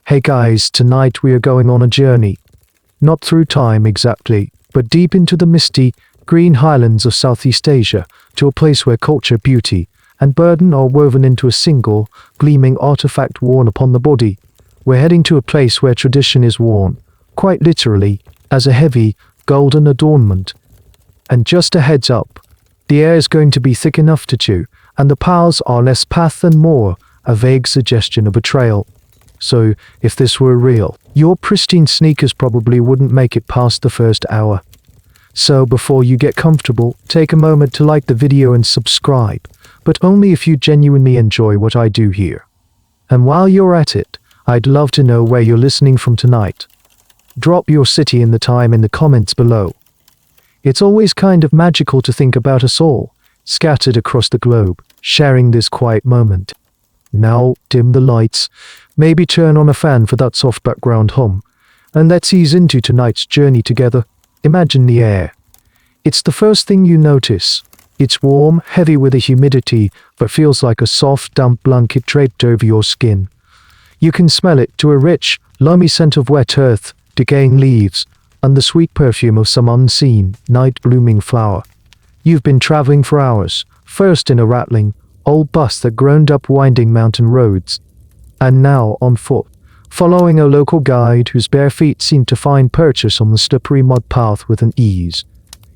Hey guys, tonight we are going on a journey. Not through time exactly, but deep into the misty, green highlands of Southeast Asia, to a place where culture, beauty, and burden are woven into a single, gleaming artifact worn upon the body. We're heading to a place where tradition is worn, quite literally, as a heavy, golden adornment. And just a heads up, the air is going to be thick enough to chew, and the paths are less path and more a vague suggestion of betrayal. So, if this were real, your pristine sneakers probably wouldn't make it past the first hour. So before you get comfortable, take a moment to like the video and subscribe, but only if you genuinely enjoy what I do here. And while you're at it, I'd love to know where you're listening from tonight. Drop your city and the time in the comments below. It's always kind of magical to think about us all, scattered across the globe, sharing this quiet moment. Now, dim the lights, maybe turn on a fan for that soft background hum, and let's ease into tonight's journey together. Imagine the air. It's the first thing you notice. It's warm, heavy with a humidity, but feels like a soft, damp blanket draped over your skin. You can smell it to a rich, loamy scent of wet earth, decaying leaves, and the sweet perfume of some unseen, night-blooming flower. You've been traveling for hours, first in a rattling, old bus that groaned up winding mountain roads, and now on foot, following a local guide whose bare feet seemed to find purchase on the slippery mud path with an ease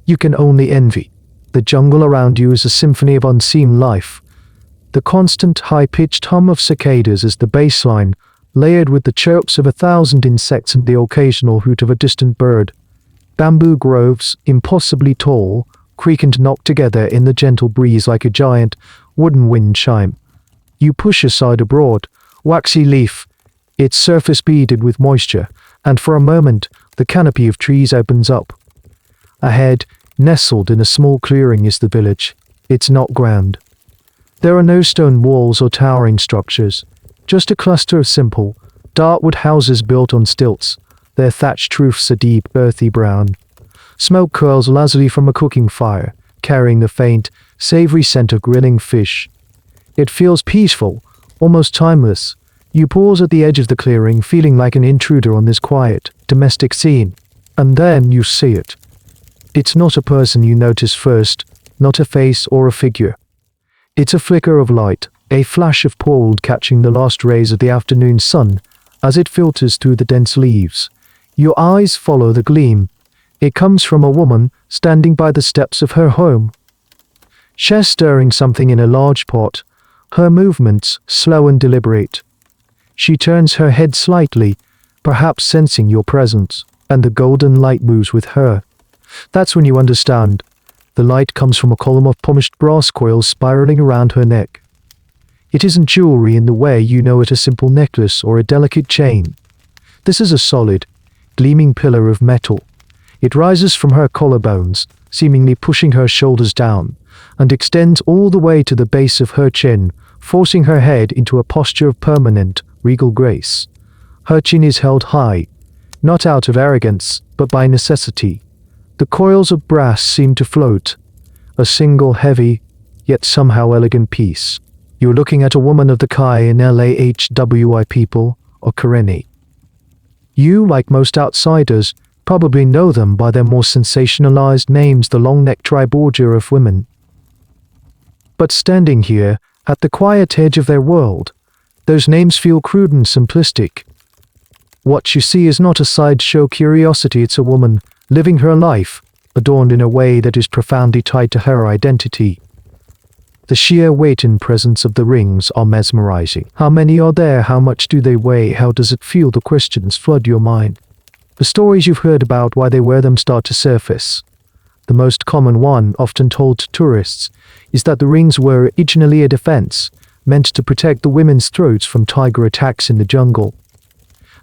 you can only envy. The jungle around you is a symphony of unseen life. The constant high-pitched hum of cicadas is the baseline, layered with the chirps of 1,000 insects and the occasional hoot of a distant bird. Bamboo groves, impossibly tall, creak and knock together in the gentle breeze like a giant, wooden wind chime. You push aside a broad, waxy leaf, its surface beaded with moisture, and for a moment, the canopy of trees opens up. Ahead, nestled in a small clearing is the village. It's not grand. There are no stone walls or towering structures, just a cluster of simple, dark wood houses built on stilts. Their thatched roofs are deep, earthy brown. Smoke curls lazily from a cooking fire, carrying the faint, savory scent of grilling fish. It feels peaceful, almost timeless. You pause at the edge of the clearing, feeling like an intruder on this quiet, domestic scene. And then you see it. It's not a person you notice first, not a face or a figure. It's a flicker of light, a flash of gold catching the last rays of the afternoon sun as it filters through the dense leaves. Your eyes follow the gleam. It comes from a woman standing by the steps of her home. She's stirring something in a large pot, her movements slow and deliberate. She turns her head slightly, perhaps sensing your presence, and the golden light moves with her. That's when you understand. The light comes from a column of polished brass coils spiraling around her neck. It isn't jewelry in the way you know it, a simple necklace or a delicate chain. This is a solid, gleaming pillar of metal. It rises from her collarbones, seemingly pushing her shoulders down, and extends all the way to the base of her chin, forcing her head into a posture of permanent, regal grace. Her chin is held high, not out of arrogance, but by necessity. The coils of brass seem to float, a single heavy, yet somehow elegant piece. You're looking at a woman of the Kayan Lahwi people, or Karenni. You, like most outsiders, probably know them by their more sensationalized names, the long-necked tribe order of women. But standing here, at the quiet edge of their world, those names feel crude and simplistic. What you see is not a sideshow curiosity, it's a woman living her life, adorned in a way that is profoundly tied to her identity. The sheer weight and presence of the rings are mesmerizing. How many are there? How much do they weigh? How does it feel? The questions flood your mind. The stories you've heard about why they wear them start to surface. The most common one, often told to tourists, is that the rings were originally a defense, meant to protect the women's throats from tiger attacks in the jungle.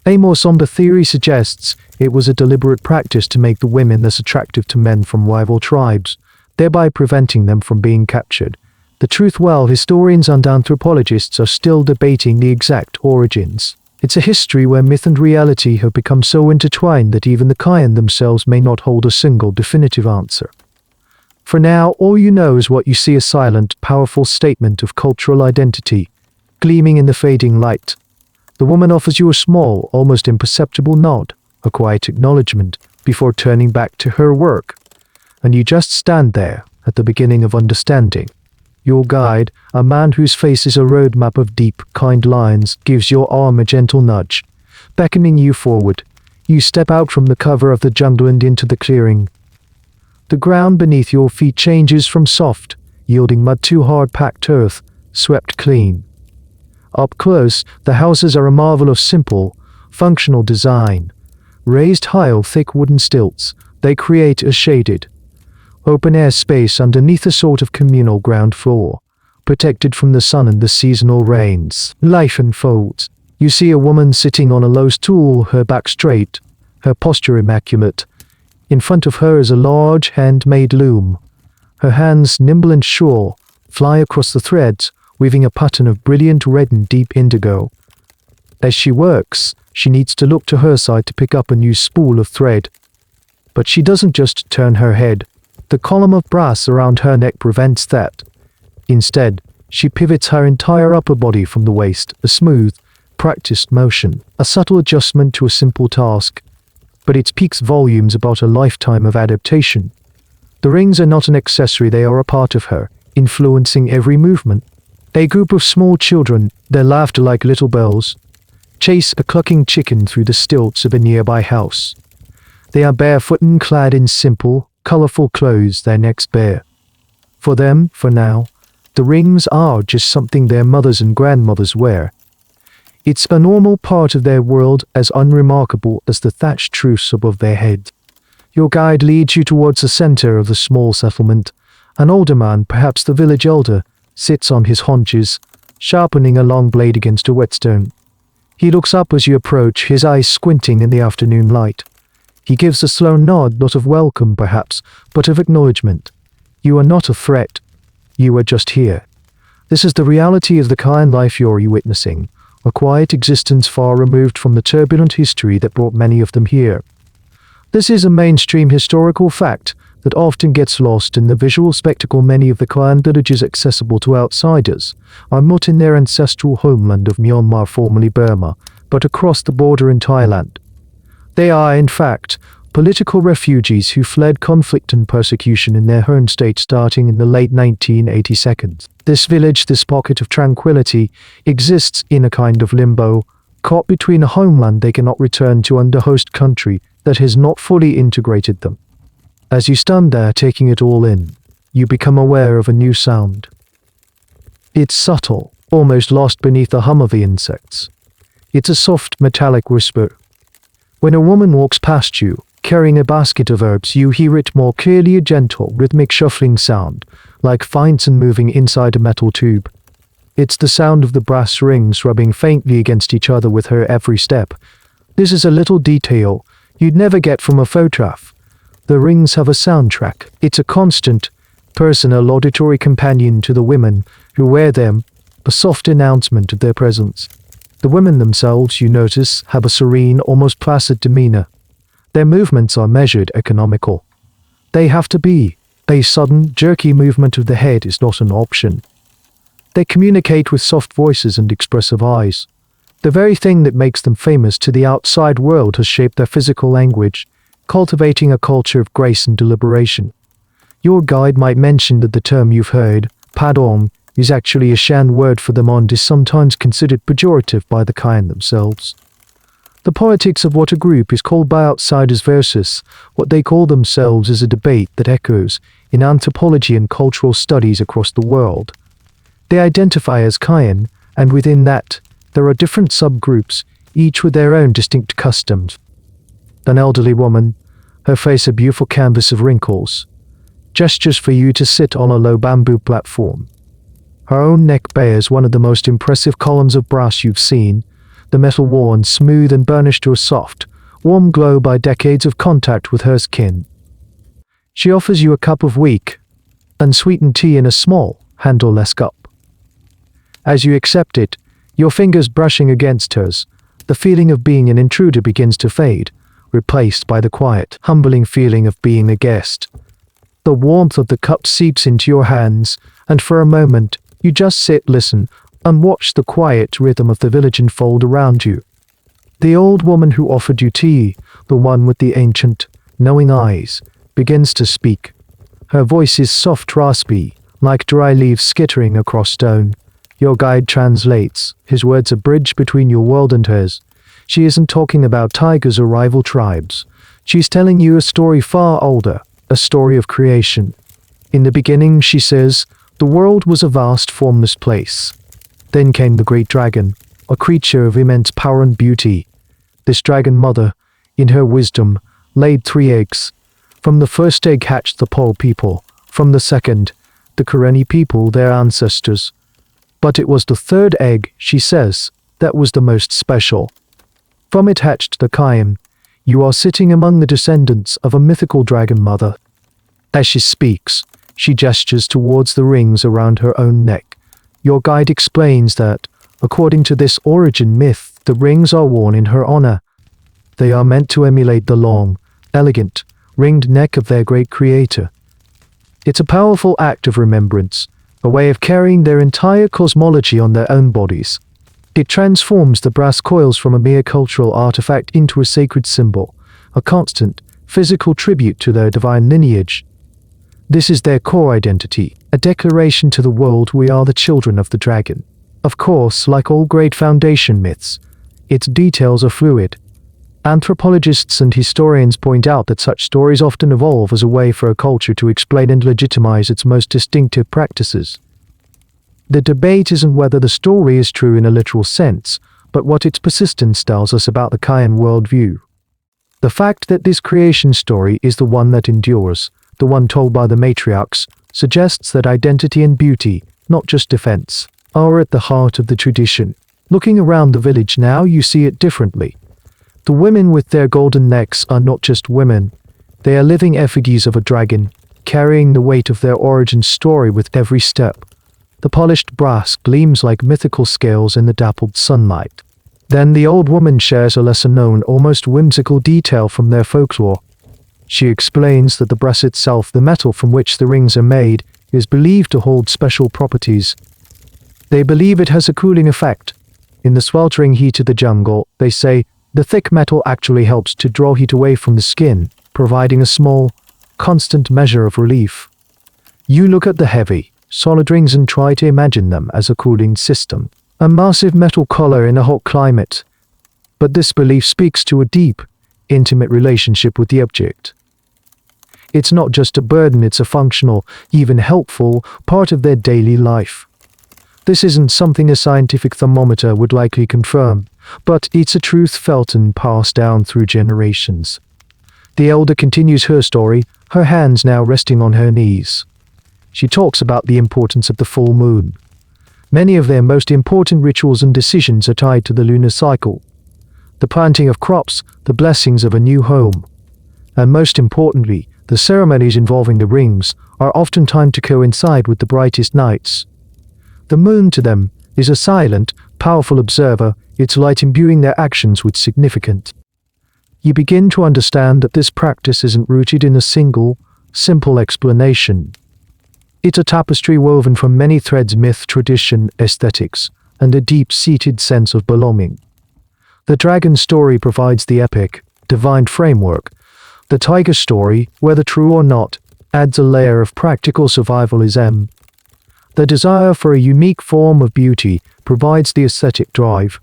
A more somber theory suggests it was a deliberate practice to make the women less attractive to men from rival tribes, thereby preventing them from being captured. The truth, well, historians and anthropologists are still debating the exact origins. It's a history where myth and reality have become so intertwined that even the Kayan themselves may not hold a single definitive answer. For now, all you know is what you see, a silent, powerful statement of cultural identity, gleaming in the fading light. The woman offers you a small, almost imperceptible nod, a quiet acknowledgement, before turning back to her work. And you just stand there, at the beginning of understanding. Your guide, a man whose face is a roadmap of deep, kind lines, gives your arm a gentle nudge, beckoning you forward. You step out from the cover of the jungle and into the clearing. The ground beneath your feet changes from soft, yielding mud to hard-packed earth, swept clean. Up close, the houses are a marvel of simple, functional design. Raised high on thick wooden stilts, they create a shaded, open-air space underneath a sort of communal ground floor, protected from the sun and the seasonal rains. Life unfolds. You see a woman sitting on a low stool, her back straight, her posture immaculate. In front of her is a large handmade loom. Her hands, nimble and sure, fly across the threads, weaving a pattern of brilliant red and deep indigo. As she works, she needs to look to her side to pick up a new spool of thread. But she doesn't just turn her head. The column of brass around her neck prevents that. Instead, she pivots her entire upper body from the waist, a smooth, practiced motion, a subtle adjustment to a simple task. But it speaks volumes about a lifetime of adaptation. The rings are not an accessory, they are a part of her, influencing every movement. A group of small children, their laughter like little bells, chase a clucking chicken through the stilts of a nearby house. They are barefoot and clad in simple, colorful clothes, their necks bare. For them, for now, the rings are just something their mothers and grandmothers wear. It's a normal part of their world, as unremarkable as the thatched roofs above their heads. Your guide leads you towards the center of the small settlement. An older man, perhaps the village elder, sits on his haunches, sharpening a long blade against a whetstone. He looks up as you approach, his eyes squinting in the afternoon light. He gives a slow nod, not of welcome perhaps, but of acknowledgement. You are not a threat. You are just here. This is the reality of the Kayan life you're witnessing, a quiet existence far removed from the turbulent history that brought many of them here. This is a mainstream historical fact that often gets lost in the visual spectacle. Many of the Kayan villages accessible to outsiders are not in their ancestral homeland of Myanmar, formerly Burma, but across the border in Thailand. They are, in fact, political refugees who fled conflict and persecution in their home state starting in the late 1980s. This village, this pocket of tranquility, exists in a kind of limbo, caught between a homeland they cannot return to and a host country that has not fully integrated them. As you stand there taking it all in, you become aware of a new sound. It's subtle, almost lost beneath the hum of the insects. It's a soft, metallic whisper. When a woman walks past you, carrying a basket of herbs, you hear it more clearly, a gentle, rhythmic shuffling sound, like fine sand moving inside a metal tube. It's the sound of the brass rings rubbing faintly against each other with her every step. This is a little detail you'd never get from a photograph. The rings have a soundtrack. It's a constant, personal auditory companion to the women who wear them, a soft announcement of their presence. The women themselves, you notice, have a serene, almost placid demeanor. Their movements are measured, economical. They have to be. A sudden, jerky movement of the head is not an option. They communicate with soft voices and expressive eyes. The very thing that makes them famous to the outside world has shaped their physical language, cultivating a culture of grace and deliberation. Your guide might mention that the term you've heard, padong, is actually a Shan word for them and is sometimes considered pejorative by the Kayan themselves. The politics of what a group is called by outsiders versus what they call themselves is a debate that echoes in anthropology and cultural studies across the world. They identify as Kayan, and within that, there are different subgroups, each with their own distinct customs. An elderly woman, her face a beautiful canvas of wrinkles, gestures for you to sit on a low bamboo platform. Her own neck bears one of the most impressive columns of brass you've seen, the metal worn smooth and burnished to a soft, warm glow by decades of contact with her skin. She offers you a cup of weak, unsweetened tea in a small, handleless cup. As you accept it, your fingers brushing against hers, the feeling of being an intruder begins to fade, replaced by the quiet, humbling feeling of being a guest. The warmth of the cup seeps into your hands, and for a moment, you just sit, listen, and watch the quiet rhythm of the village unfold around you. The old woman who offered you tea, the one with the ancient, knowing eyes, begins to speak. Her voice is soft, raspy, like dry leaves skittering across stone. Your guide translates, his words a bridge between your world and hers. She isn't talking about tigers or rival tribes. She's telling you a story far older, a story of creation. In the beginning, she says, the world was a vast, formless place. Then came the great dragon, a creature of immense power and beauty. This dragon mother, in her wisdom, laid 3 eggs. From the first egg hatched the Pole people, from the second, the Karenni people, their ancestors. But it was the 3rd egg, she says, that was the most special. From it hatched the Kayan. You are sitting among the descendants of a mythical dragon mother. As she speaks, she gestures towards the rings around her own neck. Your guide explains that, according to this origin myth, the rings are worn in her honor. They are meant to emulate the long, elegant, ringed neck of their great creator. It's a powerful act of remembrance, a way of carrying their entire cosmology on their own bodies. It transforms the brass coils from a mere cultural artifact into a sacred symbol, a constant, physical tribute to their divine lineage. This is their core identity, a declaration to the world we are the children of the dragon. Of course, like all great foundation myths, its details are fluid. Anthropologists and historians point out that such stories often evolve as a way for a culture to explain and legitimize its most distinctive practices. The debate isn't whether the story is true in a literal sense, but what its persistence tells us about the Kayan worldview. The fact that this creation story is the one that endures, the one told by the matriarchs, suggests that identity and beauty, not just defense, are at the heart of the tradition. Looking around the village now, you see it differently. The women with their golden necks are not just women. They are living effigies of a dragon, carrying the weight of their origin story with every step. The polished brass gleams like mythical scales in the dappled sunlight. Then the old woman shares a lesser-known, almost whimsical detail from their folklore. She explains that the brass itself, the metal from which the rings are made, is believed to hold special properties. They believe it has a cooling effect. In the sweltering heat of the jungle, they say, the thick metal actually helps to draw heat away from the skin, providing a small, constant measure of relief. You look at the heavy, solid rings and try to imagine them as a cooling system, a massive metal collar in a hot climate. But this belief speaks to a deep, intimate relationship with the object. It's not just a burden, it's a functional, even helpful, part of their daily life. This isn't something a scientific thermometer would likely confirm, but it's a truth felt and passed down through generations. The elder continues her story, her hands now resting on her knees. She talks about the importance of the full moon. Many of their most important rituals and decisions are tied to the lunar cycle. The planting of crops, the blessings of a new home. And most importantly, the ceremonies involving the rings are often timed to coincide with the brightest nights. The moon to them is a silent, powerful observer, its light imbuing their actions with significance. You begin to understand that this practice isn't rooted in a single, simple explanation. It's a tapestry woven from many threads: myth, tradition, aesthetics, and a deep-seated sense of belonging. The dragon story provides the epic, divine framework. The tiger story, whether true or not, adds a layer of practical survivalism. The desire for a unique form of beauty provides the aesthetic drive.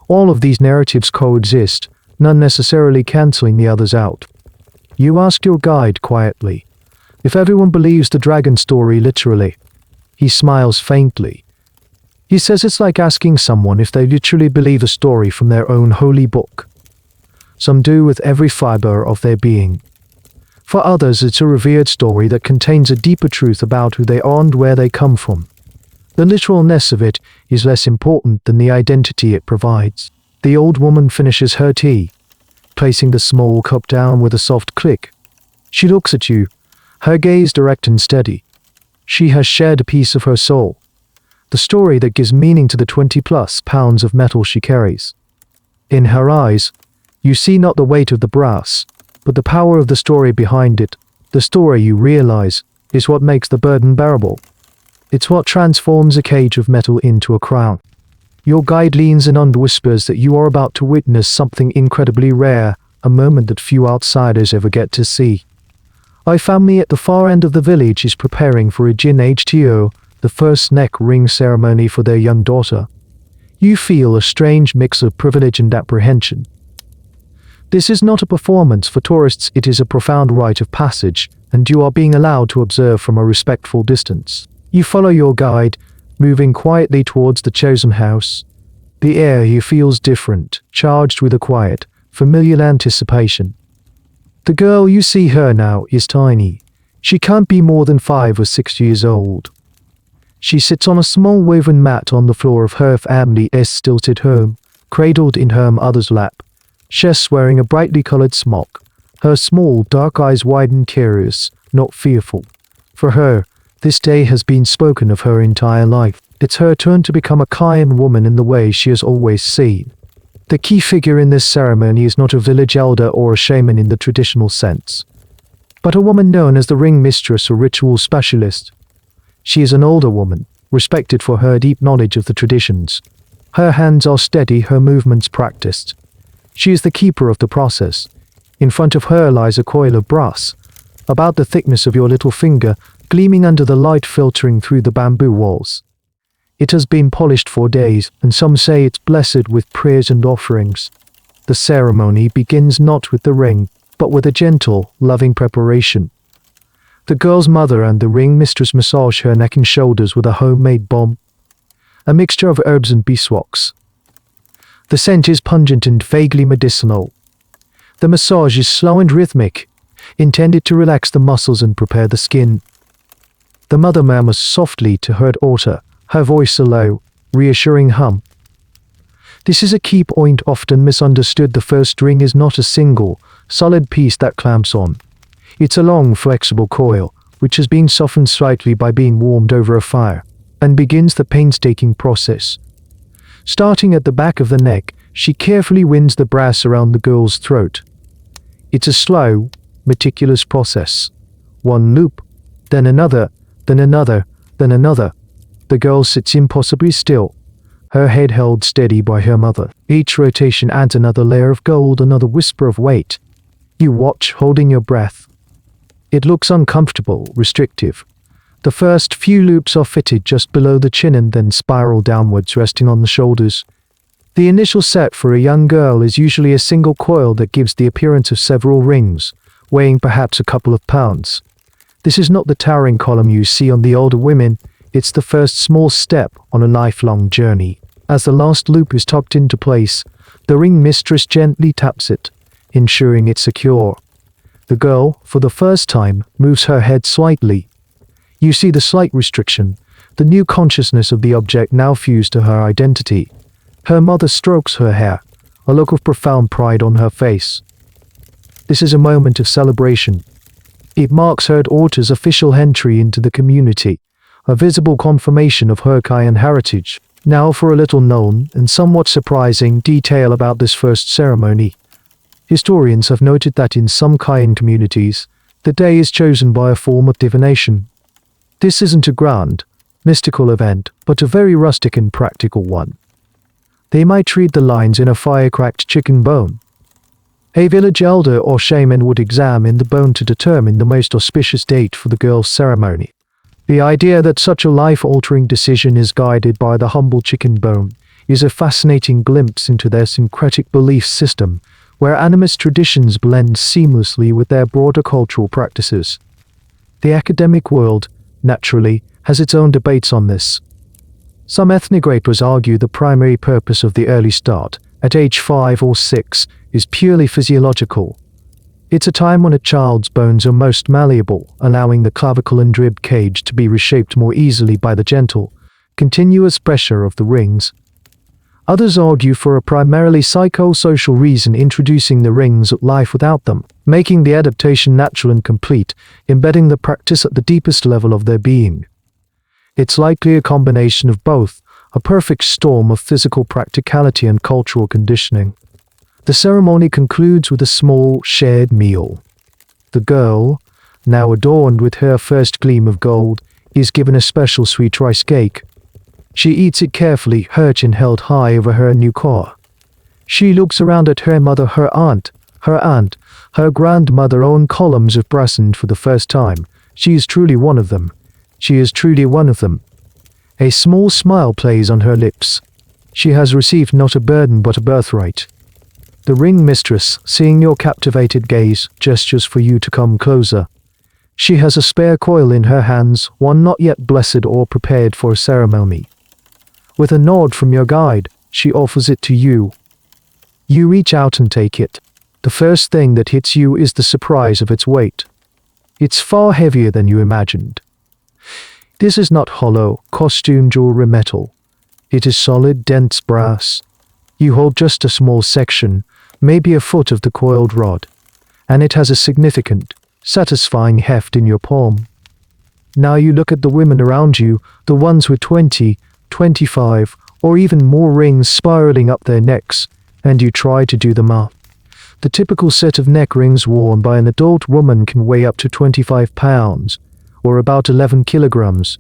All of these narratives coexist, none necessarily cancelling the others out. You ask your guide quietly, if everyone believes the dragon story literally. He smiles faintly. He says it's like asking someone if they literally believe a story from their own holy book. Some do with every fiber of their being. For others, it's a revered story that contains a deeper truth about who they are and where they come from. The literalness of it is less important than the identity it provides. The old woman finishes her tea, placing the small cup down with a soft click. She looks at you, her gaze direct and steady. She has shared a piece of her soul, the story that gives meaning to the 20+ pounds of metal she carries. In her eyes, you see not the weight of the brass, but the power of the story behind it. The story, you realize, is what makes the burden bearable. It's what transforms a cage of metal into a crown. Your guide leans in and whispers that you are about to witness something incredibly rare, a moment that few outsiders ever get to see. My family at the far end of the village is preparing for a Jin HTO, the first neck ring ceremony for their young daughter. You feel a strange mix of privilege and apprehension. This is not a performance for tourists, it is a profound rite of passage, and you are being allowed to observe from a respectful distance. You follow your guide, moving quietly towards the chosen house. The air here feels different, charged with a quiet, familiar anticipation. The girl, you see her now, is tiny. She can't be more than 5 or 6 years old. She sits on a small woven mat on the floor of her family's stilted home, cradled in her mother's lap. She's wearing a brightly colored smock. Her small, dark eyes wide and curious, not fearful. For her, this day has been spoken of her entire life. It's her turn to become a Kayan woman in the way she has always seen. The key figure in this ceremony is not a village elder or a shaman in the traditional sense, but a woman known as the ring mistress or ritual specialist. She is an older woman, respected for her deep knowledge of the traditions. Her hands are steady, her movements practiced. She is the keeper of the process. In front of her lies a coil of brass, about the thickness of your little finger, gleaming under the light filtering through the bamboo walls. It has been polished for days, and some say it's blessed with prayers and offerings. The ceremony begins not with the ring, but with a gentle, loving preparation. The girl's mother and the ring mistress massage her neck and shoulders with a homemade balm, a mixture of herbs and beeswax. The scent is pungent and vaguely medicinal. The massage is slow and rhythmic, intended to relax the muscles and prepare the skin. The mother murmurs softly to her daughter, her voice a low, reassuring hum. This is a key point often misunderstood. The first ring is not a single, solid piece that clamps on. It's a long, flexible coil, which has been softened slightly by being warmed over a fire, and begins the painstaking process. Starting at the back of the neck, she carefully winds the brass around the girl's throat. It's a slow, meticulous process. One loop, then another, then another, then another. The girl sits impossibly still, her head held steady by her mother. Each rotation adds another layer of gold, another whisper of weight. You watch, holding your breath. It looks uncomfortable, restrictive. The first few loops are fitted just below the chin and then spiral downwards, resting on the shoulders. The initial set for a young girl is usually a single coil that gives the appearance of several rings, weighing perhaps a couple of pounds. This is not the towering column you see on the older women. It's the first small step on a lifelong journey. As the last loop is tucked into place, the ring mistress gently taps it, ensuring it's secure. The girl, for the first time, moves her head slightly. You see the slight restriction, the new consciousness of the object now fused to her identity. Her mother strokes her hair, a look of profound pride on her face. This is a moment of celebration. It marks her daughter's official entry into the community, a visible confirmation of her Kayan heritage. Now for a little known and somewhat surprising detail about this first ceremony. Historians have noted that in some Kayan communities, the day is chosen by a form of divination. This isn't a grand, mystical event, but a very rustic and practical one. They might read the lines in a fire-cracked chicken bone. A village elder or shaman would examine the bone to determine the most auspicious date for the girl's ceremony. The idea that such a life-altering decision is guided by the humble chicken bone is a fascinating glimpse into their syncretic belief system, where animist traditions blend seamlessly with their broader cultural practices. The academic world, naturally, has its own debates on this. Some ethnograpers argue the primary purpose of the early start, at age 5 or 6, is purely physiological. It's a time when a child's bones are most malleable, allowing the clavicle and rib cage to be reshaped more easily by the gentle, continuous pressure of the rings. Others argue for a primarily psychosocial reason, introducing the rings of life without them, making the adaptation natural and complete, embedding the practice at the deepest level of their being. It's likely a combination of both, a perfect storm of physical practicality and cultural conditioning. The ceremony concludes with a small, shared meal. The girl, now adorned with her first gleam of gold, is given a special sweet rice cake. She eats it carefully, her chin held high over her new car. She looks around at her mother, her aunt, her grandmother on columns of brass, and for the first time, she is truly one of them. She is truly one of them. A small smile plays on her lips. She has received not a burden but a birthright. The ring mistress, seeing your captivated gaze, gestures for you to come closer. She has a spare coil in her hands, one not yet blessed or prepared for a ceremony. With a nod from your guide, she offers it to you. You reach out and take it. The first thing that hits you is the surprise of its weight. It's far heavier than you imagined. This is not hollow, costume jewelry metal. It is solid, dense brass. You hold just a small section, maybe a foot of the coiled rod, and it has a significant, satisfying heft in your palm. Now you look at the women around you, the ones with 20, 25, or even more rings spiraling up their necks, and you try to do the math. The typical set of neck rings worn by an adult woman can weigh up to 25 pounds, or about 11 kilograms.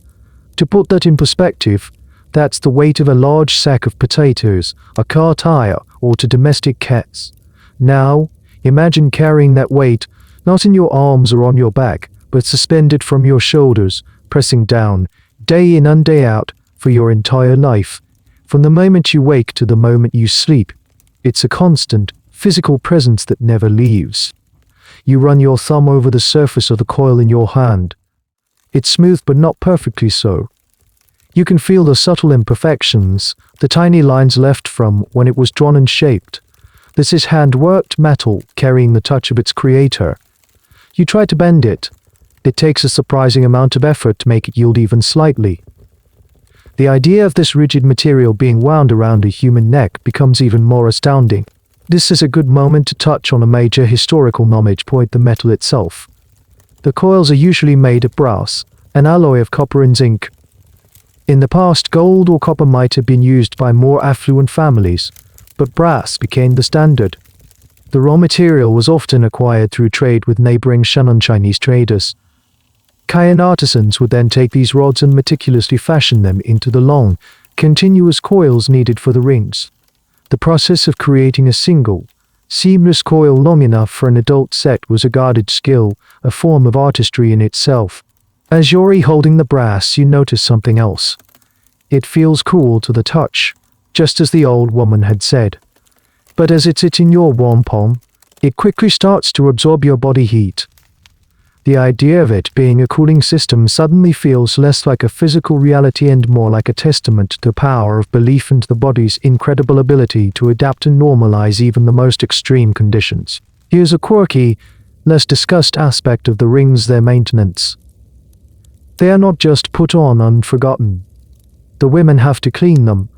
To put that in perspective, that's the weight of a large sack of potatoes, a car tire, or two domestic cats. Now, imagine carrying that weight, not in your arms or on your back, but suspended from your shoulders, pressing down, day in and day out, for your entire life. From the moment you wake to the moment you sleep, it's a constant, physical presence that never leaves. You run your thumb over the surface of the coil in your hand. It's smooth but not perfectly so. You can feel the subtle imperfections, the tiny lines left from when it was drawn and shaped. This is hand-worked metal carrying the touch of its creator. You try to bend it. It takes a surprising amount of effort to make it yield even slightly. The idea of this rigid material being wound around a human neck becomes even more astounding. This is a good moment to touch on a major historical knowledge point: the metal itself. The coils are usually made of brass, an alloy of copper and zinc. In the past, gold or copper might have been used by more affluent families, but brass became the standard. The raw material was often acquired through trade with neighboring Shannon Chinese traders. Kayan artisans would then take these rods and meticulously fashion them into the long, continuous coils needed for the rings. The process of creating a single, seamless coil long enough for an adult set was a guarded skill, a form of artistry in itself. As you're holding the brass, you notice something else. It feels cool to the touch, just as the old woman had said. But as it's in your warm palm, it quickly starts to absorb your body heat. The idea of it being a cooling system suddenly feels less like a physical reality and more like a testament to the power of belief and the body's incredible ability to adapt and normalize even the most extreme conditions. Here's a quirky, less discussed aspect of the rings: their maintenance. They are not just put on and forgotten. The women have to clean them.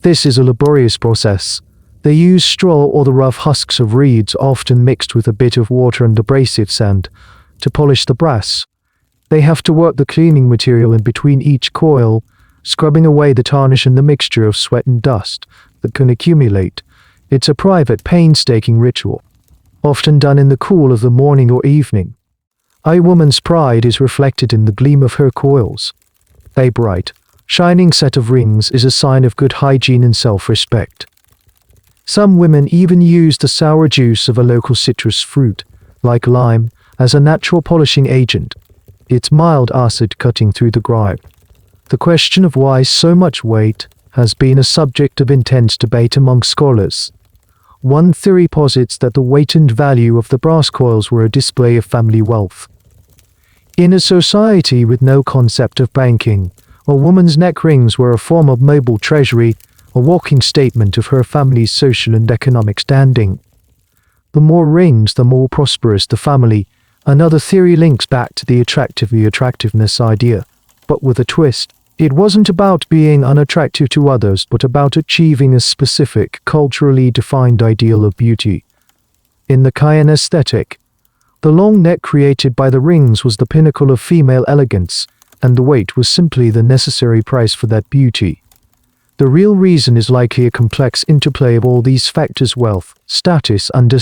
This is a laborious process. They use straw or the rough husks of reeds, often mixed with a bit of water and abrasive sand, to polish the brass. They have to work the cleaning material in between each coil, scrubbing away the tarnish and the mixture of sweat and dust that can accumulate. It's a private, painstaking ritual, often done in the cool of the morning or evening. A woman's pride is reflected in the gleam of her coils. A bright, shining set of rings is a sign of good hygiene and self-respect. Some women even use the sour juice of a local citrus fruit, like lime, as a natural polishing agent, its mild acid cutting through the grime. The question of why so much weight has been a subject of intense debate among scholars. One theory posits that the weight and value of the brass coils were a display of family wealth. In a society with no concept of banking, a woman's neck rings were a form of mobile treasury, a walking statement of her family's social and economic standing. The more rings, the more prosperous the family. Another theory links back to the attractiveness idea, but with a twist. It wasn't about being unattractive to others, but about achieving a specific, culturally defined ideal of beauty. In the Kayan aesthetic, the long neck created by the rings was the pinnacle of female elegance, and the weight was simply the necessary price for that beauty. The real reason is likely a complex interplay of all these factors: wealth, status and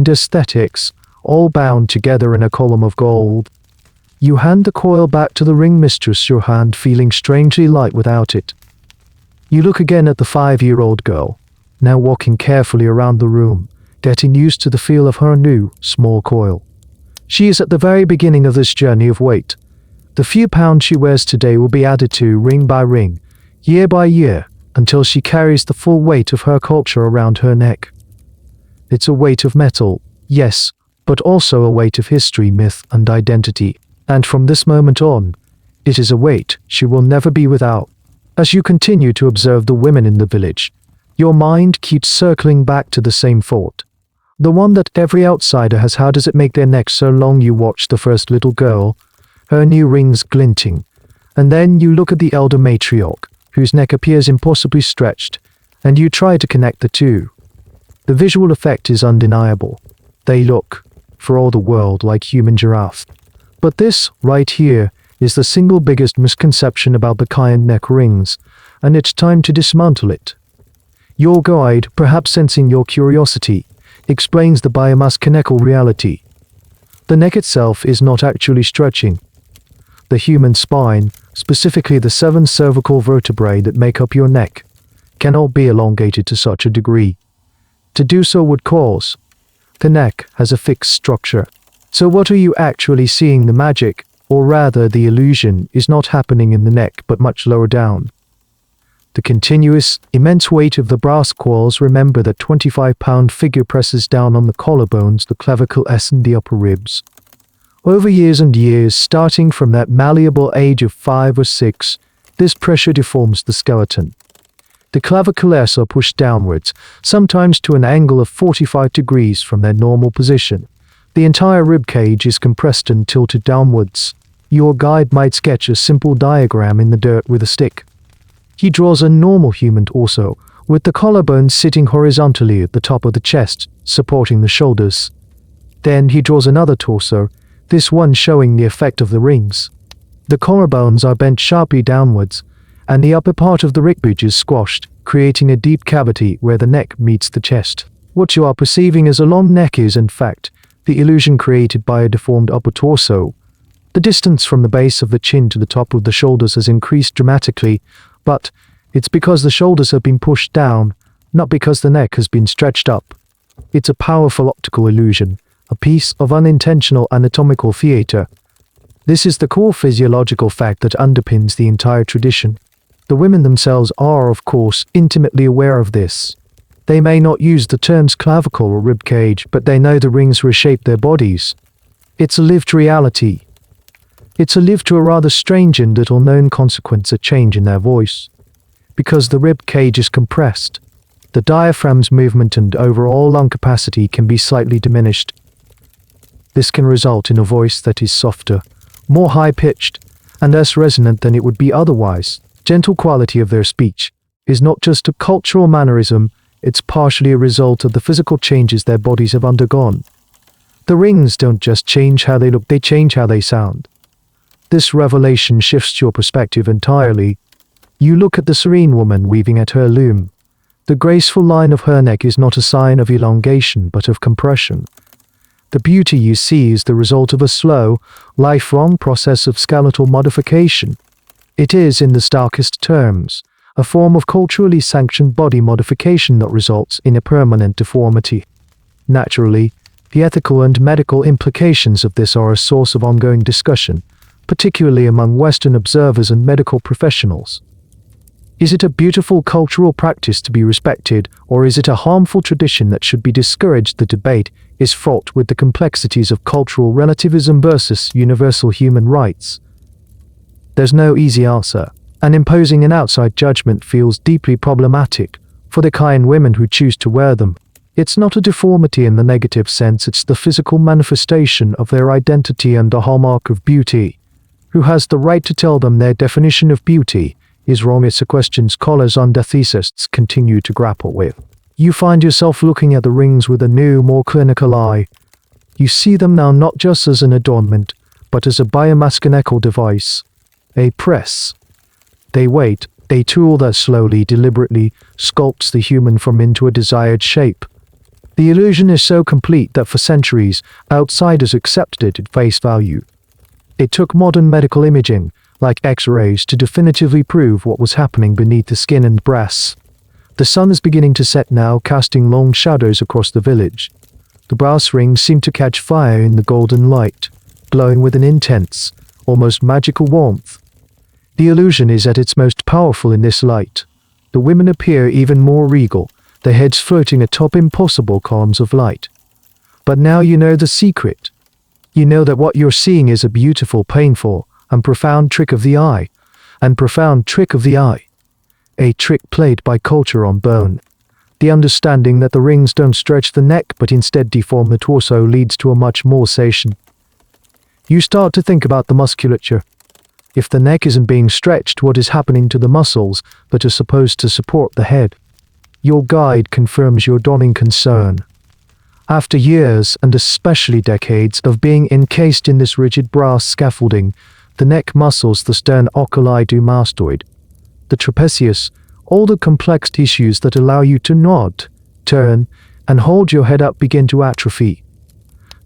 aesthetics, all bound together in a column of gold. You hand the coil back to the ring mistress, your hand feeling strangely light without it. You look again at the 5-year-old girl, now walking carefully around the room, getting used to the feel of her new, small coil. She is at the very beginning of this journey of weight. The few pounds she wears today will be added to ring by ring, year by year, until she carries the full weight of her culture around her neck. It's a weight of metal, yes, but also a weight of history, myth, and identity. And from this moment on, it is a weight she will never be without. As you continue to observe the women in the village, your mind keeps circling back to the same thought. The one that every outsider has: how does it make their neck so long? You watch the first little girl, her new rings glinting, and then you look at the elder matriarch, whose neck appears impossibly stretched, and you try to connect the two. The visual effect is undeniable. They look, for all the world, like human giraffes. But this, right here, is the single biggest misconception about the Kayan neck rings, and it's time to dismantle it. Your guide, perhaps sensing your curiosity, explains the biomechanical reality. The neck itself is not actually stretching. The human spine, specifically the 7 cervical vertebrae that make up your neck, cannot be elongated to such a degree. To do so would cause. The neck has a fixed structure. So what are you actually seeing? The magic, or rather the illusion, is not happening in the neck but much lower down. The continuous, immense weight of the brass coils. Remember that 25-pound figure presses down on the collarbones, the clavicles, and the upper ribs. Over years and years, starting from that malleable age of 5 or 6, this pressure deforms the skeleton. The clavicles are pushed downwards, sometimes to an angle of 45 degrees from their normal position. The entire rib cage is compressed and tilted downwards. Your guide might sketch a simple diagram in the dirt with a stick. He draws a normal human torso, with the collarbones sitting horizontally at the top of the chest, supporting the shoulders. Then he draws another torso, this one showing the effect of the rings. The collarbones are bent sharply downwards, and the upper part of the ribcage is squashed, creating a deep cavity where the neck meets the chest. What you are perceiving as a long neck is, in fact, the illusion created by a deformed upper torso. The distance from the base of the chin to the top of the shoulders has increased dramatically, but it's because the shoulders have been pushed down, not because the neck has been stretched up. It's a powerful optical illusion, a piece of unintentional anatomical theater. This is the core physiological fact that underpins the entire tradition. The women themselves are, of course, intimately aware of this. They may not use the terms clavicle or rib cage, but they know the rings reshape their bodies. It's a lived reality. It's a lived to a rather strange and little-known consequence, a change in their voice. Because the rib cage is compressed, the diaphragm's movement and overall lung capacity can be slightly diminished. This can result in a voice that is softer, more high-pitched, and less resonant than it would be otherwise. Gentle quality of their speech is not just a cultural mannerism, it's partially a result of the physical changes their bodies have undergone. The rings don't just change how they look, they change how they sound. This revelation shifts your perspective entirely. You look at the serene woman weaving at her loom. The graceful line of her neck is not a sign of elongation but of compression. The beauty you see is the result of a slow, lifelong process of skeletal modification. It is, in the starkest terms, a form of culturally sanctioned body modification that results in a permanent deformity. Naturally, the ethical and medical implications of this are a source of ongoing discussion, particularly among Western observers and medical professionals. Is it a beautiful cultural practice to be respected, or is it a harmful tradition that should be discouraged? The debate is fraught with the complexities of cultural relativism versus universal human rights. There's no easy answer, and imposing an outside judgment feels deeply problematic for the Kayan women who choose to wear them. It's not a deformity in the negative sense, it's the physical manifestation of their identity and a hallmark of beauty. Who has the right to tell them their definition of beauty is wrong? It's a question scholars and ethicists continue to grapple with. You find yourself looking at the rings with a new, more clinical eye. You see them now not just as an adornment, but as a biomechanical device, a press. They wait, a tool that slowly, deliberately sculpts the human form into a desired shape. The illusion is so complete that for centuries, outsiders accepted it at face value. It took modern medical imaging, like X-rays, to definitively prove what was happening beneath the skin and breasts. The sun is beginning to set now, casting long shadows across the village. The brass rings seem to catch fire in the golden light, glowing with an intense, almost magical warmth. The illusion is at its most powerful in this light. The women appear even more regal, their heads floating atop impossible columns of light. But now you know the secret. You know that what you're seeing is a beautiful, painful, and profound trick of the eye. And profound trick of the eye. A trick played by culture on bone. The understanding that the rings don't stretch the neck but instead deform the torso leads to a much more sensation. You start to think about the musculature. If the neck isn't being stretched, what is happening to the muscles that are supposed to support the head? Your guide confirms your dawning concern. After years, and especially decades, of being encased in this rigid brass scaffolding, the neck muscles, the stern oculi do mastoid, the trapezius, all the complex tissues that allow you to nod, turn, and hold your head up begin to atrophy.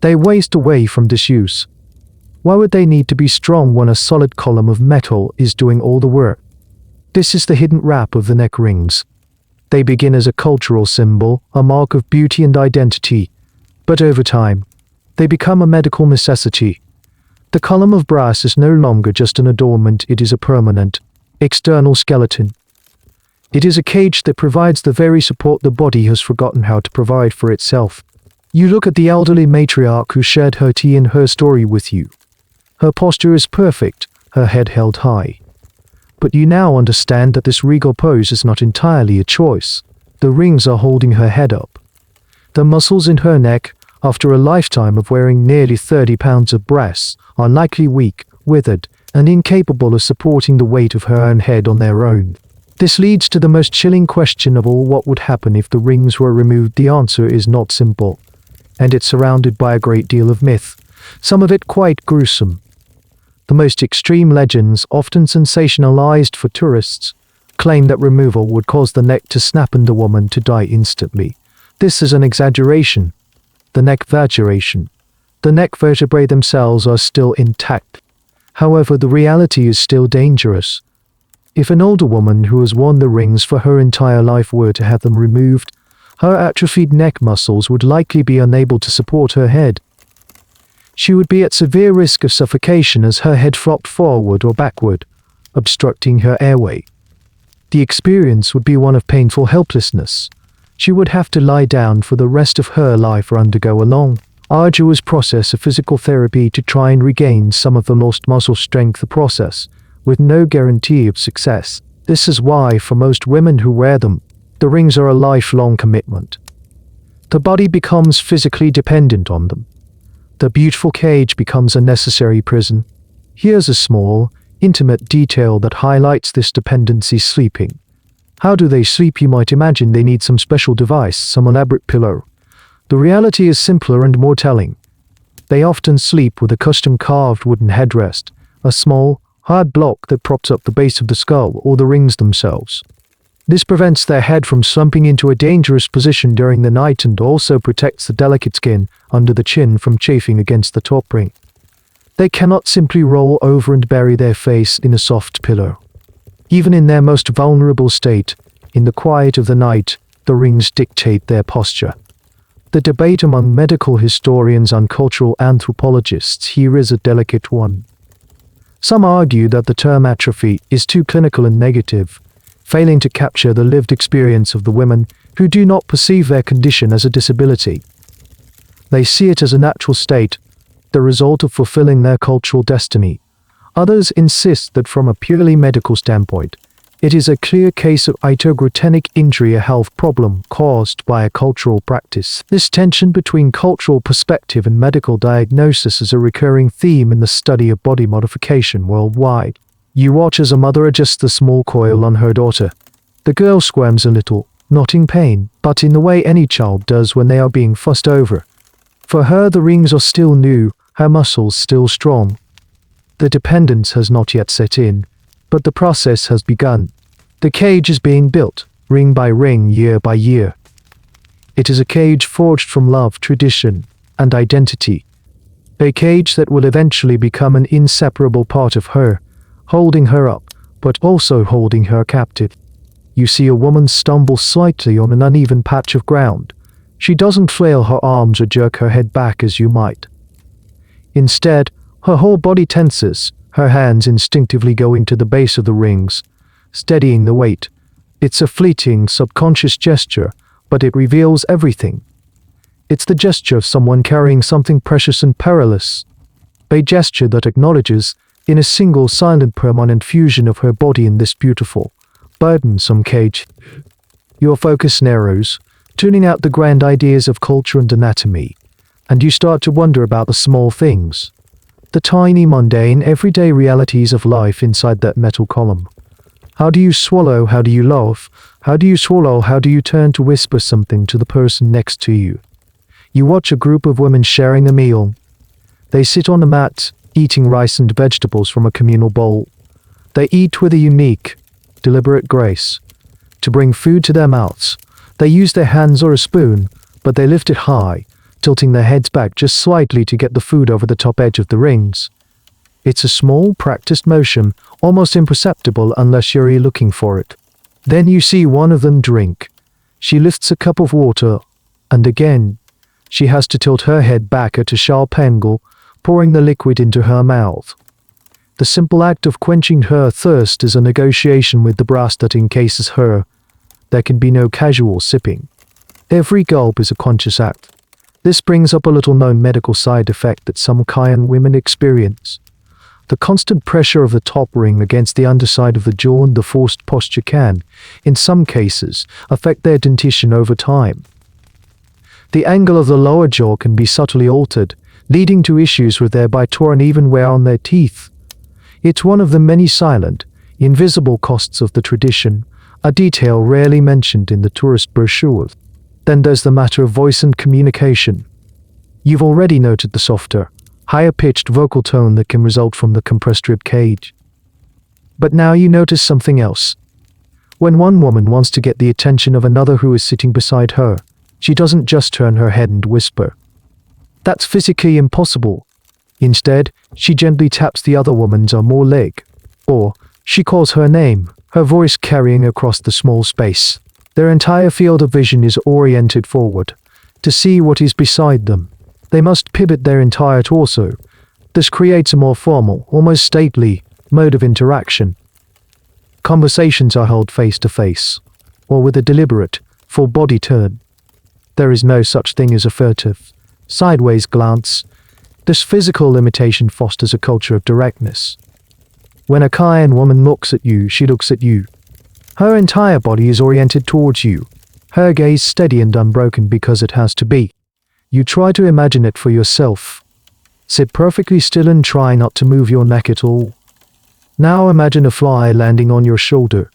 They waste away from disuse. Why would they need to be strong when a solid column of metal is doing all the work? This is the hidden wrap of the neck rings. They begin as a cultural symbol, a mark of beauty and identity, but over time, they become a medical necessity. The column of brass is no longer just an adornment, it is a permanent, external skeleton. It is a cage that provides the very support the body has forgotten how to provide for itself. You look at the elderly matriarch who shared her tea and her story with you. Her posture is perfect, her head held high. But you now understand that this regal pose is not entirely a choice. The rings are holding her head up. The muscles in her neck, after a lifetime of wearing nearly 30 pounds of breasts, are likely weak, withered, and incapable of supporting the weight of her own head on their own. This leads to the most chilling question of all: what would happen if the rings were removed? The answer is not simple, and it's surrounded by a great deal of myth, some of it quite gruesome. The most extreme legends, often sensationalized for tourists, claim that removal would cause the neck to snap and the woman to die instantly. This is an exaggeration. The neck vertebrae themselves are still intact. However, the reality is still dangerous. If an older woman who has worn the rings for her entire life were to have them removed, her atrophied neck muscles would likely be unable to support her head. She would be at severe risk of suffocation as her head flopped forward or backward, obstructing her airway. The experience would be one of painful helplessness. She would have to lie down for the rest of her life or undergo a long, arduous process of physical therapy to try and regain some of the lost muscle strength, a process with no guarantee of success. This is why, for most women who wear them, the rings are a lifelong commitment. The body becomes physically dependent on them. The beautiful cage becomes a necessary prison. Here's a small, intimate detail that highlights this dependency: sleeping. How do they sleep? You might imagine they need some special device, some elaborate pillow. The reality is simpler and more telling. They often sleep with a custom-carved wooden headrest, a small, hard block that props up the base of the skull or the rings themselves. This prevents their head from slumping into a dangerous position during the night and also protects the delicate skin under the chin from chafing against the top ring. They cannot simply roll over and bury their face in a soft pillow. Even in their most vulnerable state, in the quiet of the night, the rings dictate their posture. The debate among medical historians and cultural anthropologists here is a delicate one. Some argue that the term atrophy is too clinical and negative, failing to capture the lived experience of the women who do not perceive their condition as a disability. They see it as a natural state, the result of fulfilling their cultural destiny. Others insist that from a purely medical standpoint, it is a clear case of itogrotenic injury, a health problem caused by a cultural practice. This tension between cultural perspective and medical diagnosis is a recurring theme in the study of body modification worldwide. You watch as a mother adjusts the small coil on her daughter. The girl squirms a little, not in pain, but in the way any child does when they are being fussed over. For her, the rings are still new, her muscles still strong. The dependence has not yet set in, but the process has begun. The cage is being built, ring by ring, year by year. It is a cage forged from love, tradition, and identity. A cage that will eventually become an inseparable part of her, holding her up, but also holding her captive. You see a woman stumble slightly on an uneven patch of ground. She doesn't flail her arms or jerk her head back as you might. Instead, her whole body tenses, her hands instinctively going to the base of the rings, steadying the weight. It's a fleeting, subconscious gesture, but it reveals everything. It's the gesture of someone carrying something precious and perilous. A gesture that acknowledges, in a single silent permanent fusion of her body in this beautiful, burdensome cage. Your focus narrows, tuning out the grand ideas of culture and anatomy, and you start to wonder about the small things, the tiny, mundane, everyday realities of life inside that metal column. How do you swallow? How do you laugh? How do you swallow? How do you turn to whisper something to the person next to you? You watch a group of women sharing a meal. They sit on a mat, eating rice and vegetables from a communal bowl. They eat with a unique, deliberate grace. To bring food to their mouths, they use their hands or a spoon, but they lift it high, tilting their heads back just slightly to get the food over the top edge of the rings. It's a small, practiced motion, almost imperceptible unless you're looking for it. Then you see one of them drink. She lifts a cup of water, and again, she has to tilt her head back at a sharp angle, pouring the liquid into her mouth. The simple act of quenching her thirst is a negotiation with the brass that encases her. There can be no casual sipping. Every gulp is a conscious act. This brings up a little-known medical side effect that some Kayan women experience. The constant pressure of the top ring against the underside of the jaw and the forced posture can, in some cases, affect their dentition over time. The angle of the lower jaw can be subtly altered, leading to issues with their bite or uneven wear on their teeth. It's one of the many silent, invisible costs of the tradition, a detail rarely mentioned in the tourist brochures. Then there's the matter of voice and communication. You've already noted the softer, higher-pitched vocal tone that can result from the compressed rib cage. But now you notice something else. When one woman wants to get the attention of another who is sitting beside her, she doesn't just turn her head and whisper. That's physically impossible. Instead, she gently taps the other woman's arm or leg. Or, she calls her name, her voice carrying across the small space. Their entire field of vision is oriented forward, to see what is beside them. They must pivot their entire torso. This creates a more formal, almost stately, mode of interaction. Conversations are held face to face, or with a deliberate, full body turn. There is no such thing as a furtive, sideways glance. This physical limitation fosters a culture of directness. When a Kayan woman looks at you, she looks at you. Her entire body is oriented towards you, her gaze steady and unbroken because it has to be. You try to imagine it for yourself. Sit perfectly still and try not to move your neck at all. Now imagine a fly landing on your shoulder.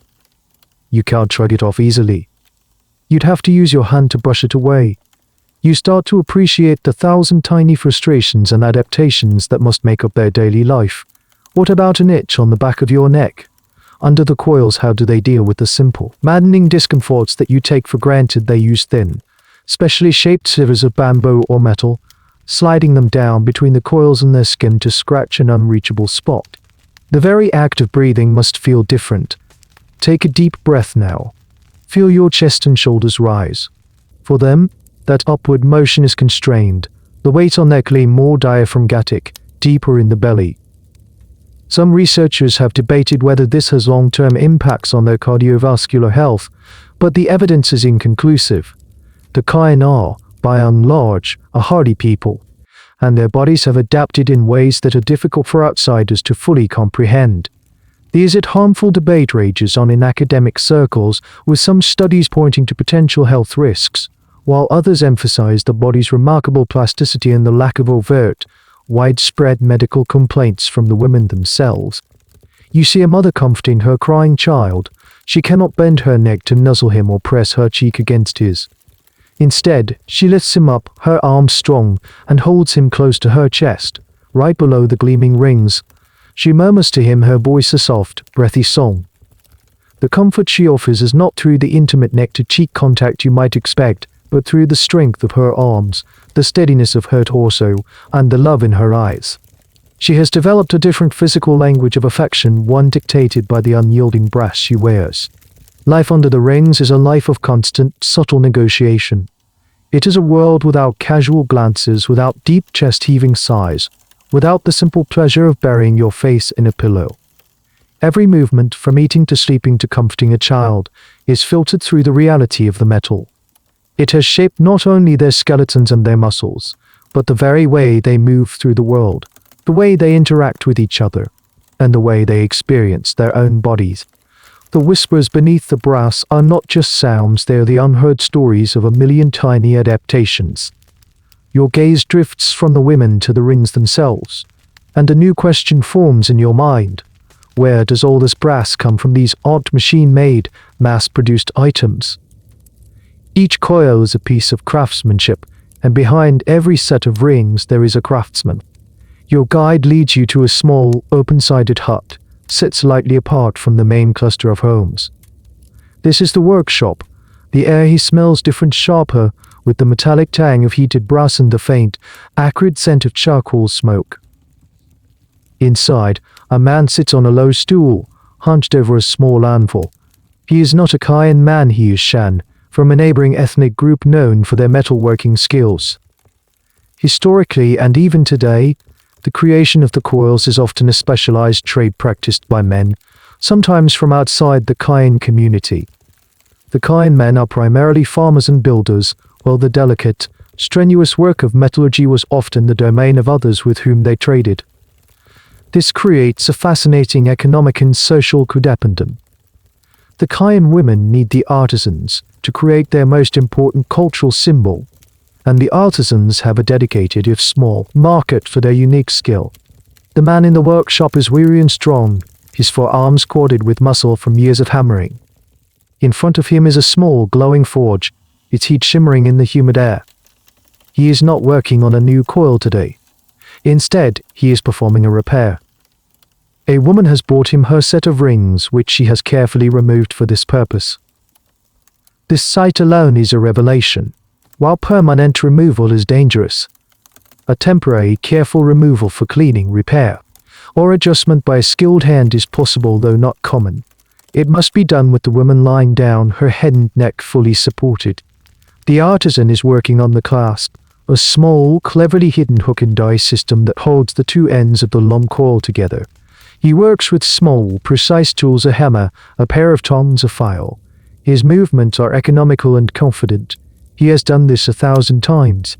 You can't shrug it off easily. You'd have to use your hand to brush it away. You start to appreciate the 1,000 tiny frustrations and adaptations that must make up their daily life. What about an itch on the back of your neck? Under the coils, how do they deal with the simple, maddening discomforts that you take for granted? They use thin, specially shaped scissors of bamboo or metal, sliding them down between the coils and their skin to scratch an unreachable spot. The very act of breathing must feel different. Take a deep breath now. Feel your chest and shoulders rise. For them, that upward motion is constrained, the weight on their claim more diaphragmatic, deeper in the belly. Some researchers have debated whether this has long-term impacts on their cardiovascular health, but the evidence is inconclusive. The Kayan are, by and large, a hardy people, and their bodies have adapted in ways that are difficult for outsiders to fully comprehend. The is it harmful debate rages on in academic circles, with some studies pointing to potential health risks, while others emphasize the body's remarkable plasticity and the lack of overt, widespread medical complaints from the women themselves. You see a mother comforting her crying child. She cannot bend her neck to nuzzle him or press her cheek against his. Instead, she lifts him up, her arms strong, and holds him close to her chest, right below the gleaming rings. She murmurs to him, her voice a soft, breathy song. The comfort she offers is not through the intimate neck-to-cheek contact you might expect, but through the strength of her arms, the steadiness of her torso, and the love in her eyes. She has developed a different physical language of affection, one dictated by the unyielding brass she wears. Life under the rings is a life of constant, subtle negotiation. It is a world without casual glances, without deep chest-heaving sighs, without the simple pleasure of burying your face in a pillow. Every movement, from eating to sleeping to comforting a child, is filtered through the reality of the metal. It has shaped not only their skeletons and their muscles, but the very way they move through the world, the way they interact with each other, and the way they experience their own bodies. The whispers beneath the brass are not just sounds, they are the unheard stories of a million tiny adaptations. Your gaze drifts from the women to the rings themselves, and a new question forms in your mind. Where does all this brass come from, these odd machine-made, mass-produced items? Each coil is a piece of craftsmanship, and behind every set of rings there is a craftsman. Your guide leads you to a small, open-sided hut, set slightly apart from the main cluster of homes. This is the workshop. The air he smells different, sharper, with the metallic tang of heated brass and the faint, acrid scent of charcoal smoke. Inside, a man sits on a low stool, hunched over a small anvil. He is not a Kayan man, he is Shan, from a neighboring ethnic group known for their metalworking skills. Historically, and even today, the creation of the coils is often a specialized trade practiced by men, sometimes from outside the Kayan community. The Kayan men are primarily farmers and builders, while the delicate, strenuous work of metallurgy was often the domain of others with whom they traded. This creates a fascinating economic and social codependent. The Kayan women need the artisans to create their most important cultural symbol, and the artisans have a dedicated, if small, market for their unique skill. The man in the workshop is weary and strong, his forearms corded with muscle from years of hammering. In front of him is a small, glowing forge, its heat shimmering in the humid air. He is not working on a new coil today. Instead, he is performing a repair. A woman has brought him her set of rings, which she has carefully removed for this purpose. This sight alone is a revelation. While permanent removal is dangerous, a temporary, careful removal for cleaning, repair, or adjustment by a skilled hand is possible, though not common. It must be done with the woman lying down, her head and neck fully supported. The artisan is working on the clasp, a small, cleverly hidden hook and die system that holds the two ends of the long coil together. He works with small, precise tools, a hammer, a pair of tongs, a file. His movements are economical and confident. He has done this 1,000 times.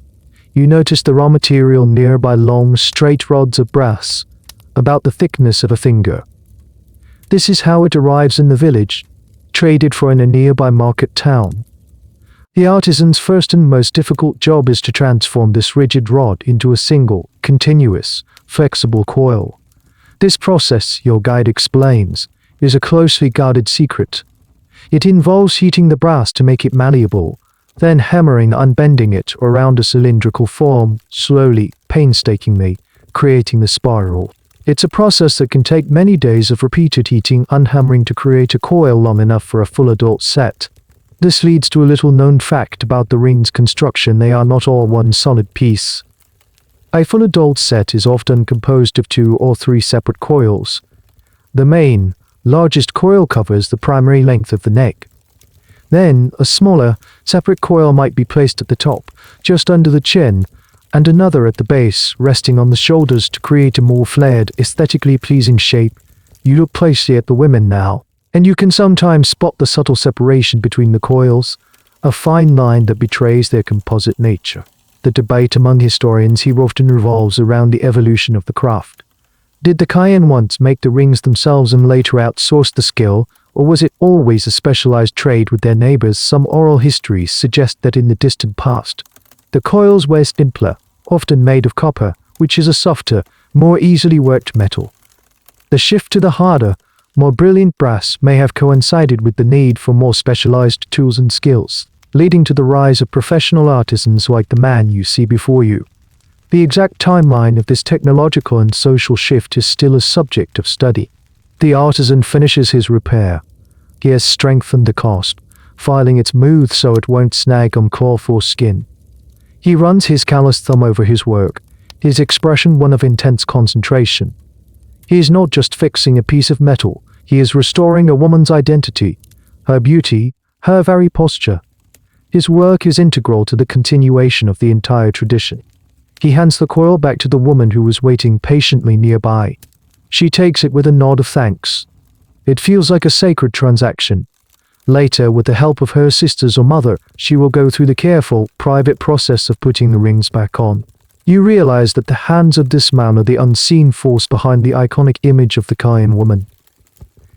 You notice the raw material nearby, long, straight rods of brass, about the thickness of a finger. This is how it arrives in the village, traded for in a nearby market town. The artisan's first and most difficult job is to transform this rigid rod into a single, continuous, flexible coil. This process, your guide explains, is a closely guarded secret. It involves heating the brass to make it malleable, then hammering, unbending it around a cylindrical form, slowly, painstakingly, creating the spiral. It's a process that can take many days of repeated heating, unhammering to create a coil long enough for a full adult set. This leads to a little-known fact about the rings' construction: they are not all one solid piece. A full adult set is often composed of 2 or 3 separate coils. The main, largest coil covers the primary length of the neck. Then, a smaller, separate coil might be placed at the top, just under the chin, and another at the base, resting on the shoulders to create a more flared, aesthetically pleasing shape. You look closely at the women now, and you can sometimes spot the subtle separation between the coils, a fine line that betrays their composite nature. The debate among historians here often revolves around the evolution of the craft. Did the Kayan once make the rings themselves and later outsource the skill, or was it always a specialized trade with their neighbors? Some oral histories suggest that in the distant past, the coils were simpler, often made of copper, which is a softer, more easily worked metal. The shift to the harder, more brilliant brass may have coincided with the need for more specialized tools and skills, leading to the rise of professional artisans like the man you see before you. The exact timeline of this technological and social shift is still a subject of study. The artisan finishes his repair. He has strengthened the clasp, filing its smooth so it won't snag on cloth or skin. He runs his calloused thumb over his work, his expression one of intense concentration. He is not just fixing a piece of metal, he is restoring a woman's identity, her beauty, her very posture. His work is integral to the continuation of the entire tradition. He hands the coil back to the woman who was waiting patiently nearby. She takes it with a nod of thanks. It feels like a sacred transaction. Later, with the help of her sisters or mother, she will go through the careful, private process of putting the rings back on. You realize that the hands of this man are the unseen force behind the iconic image of the Kayan woman.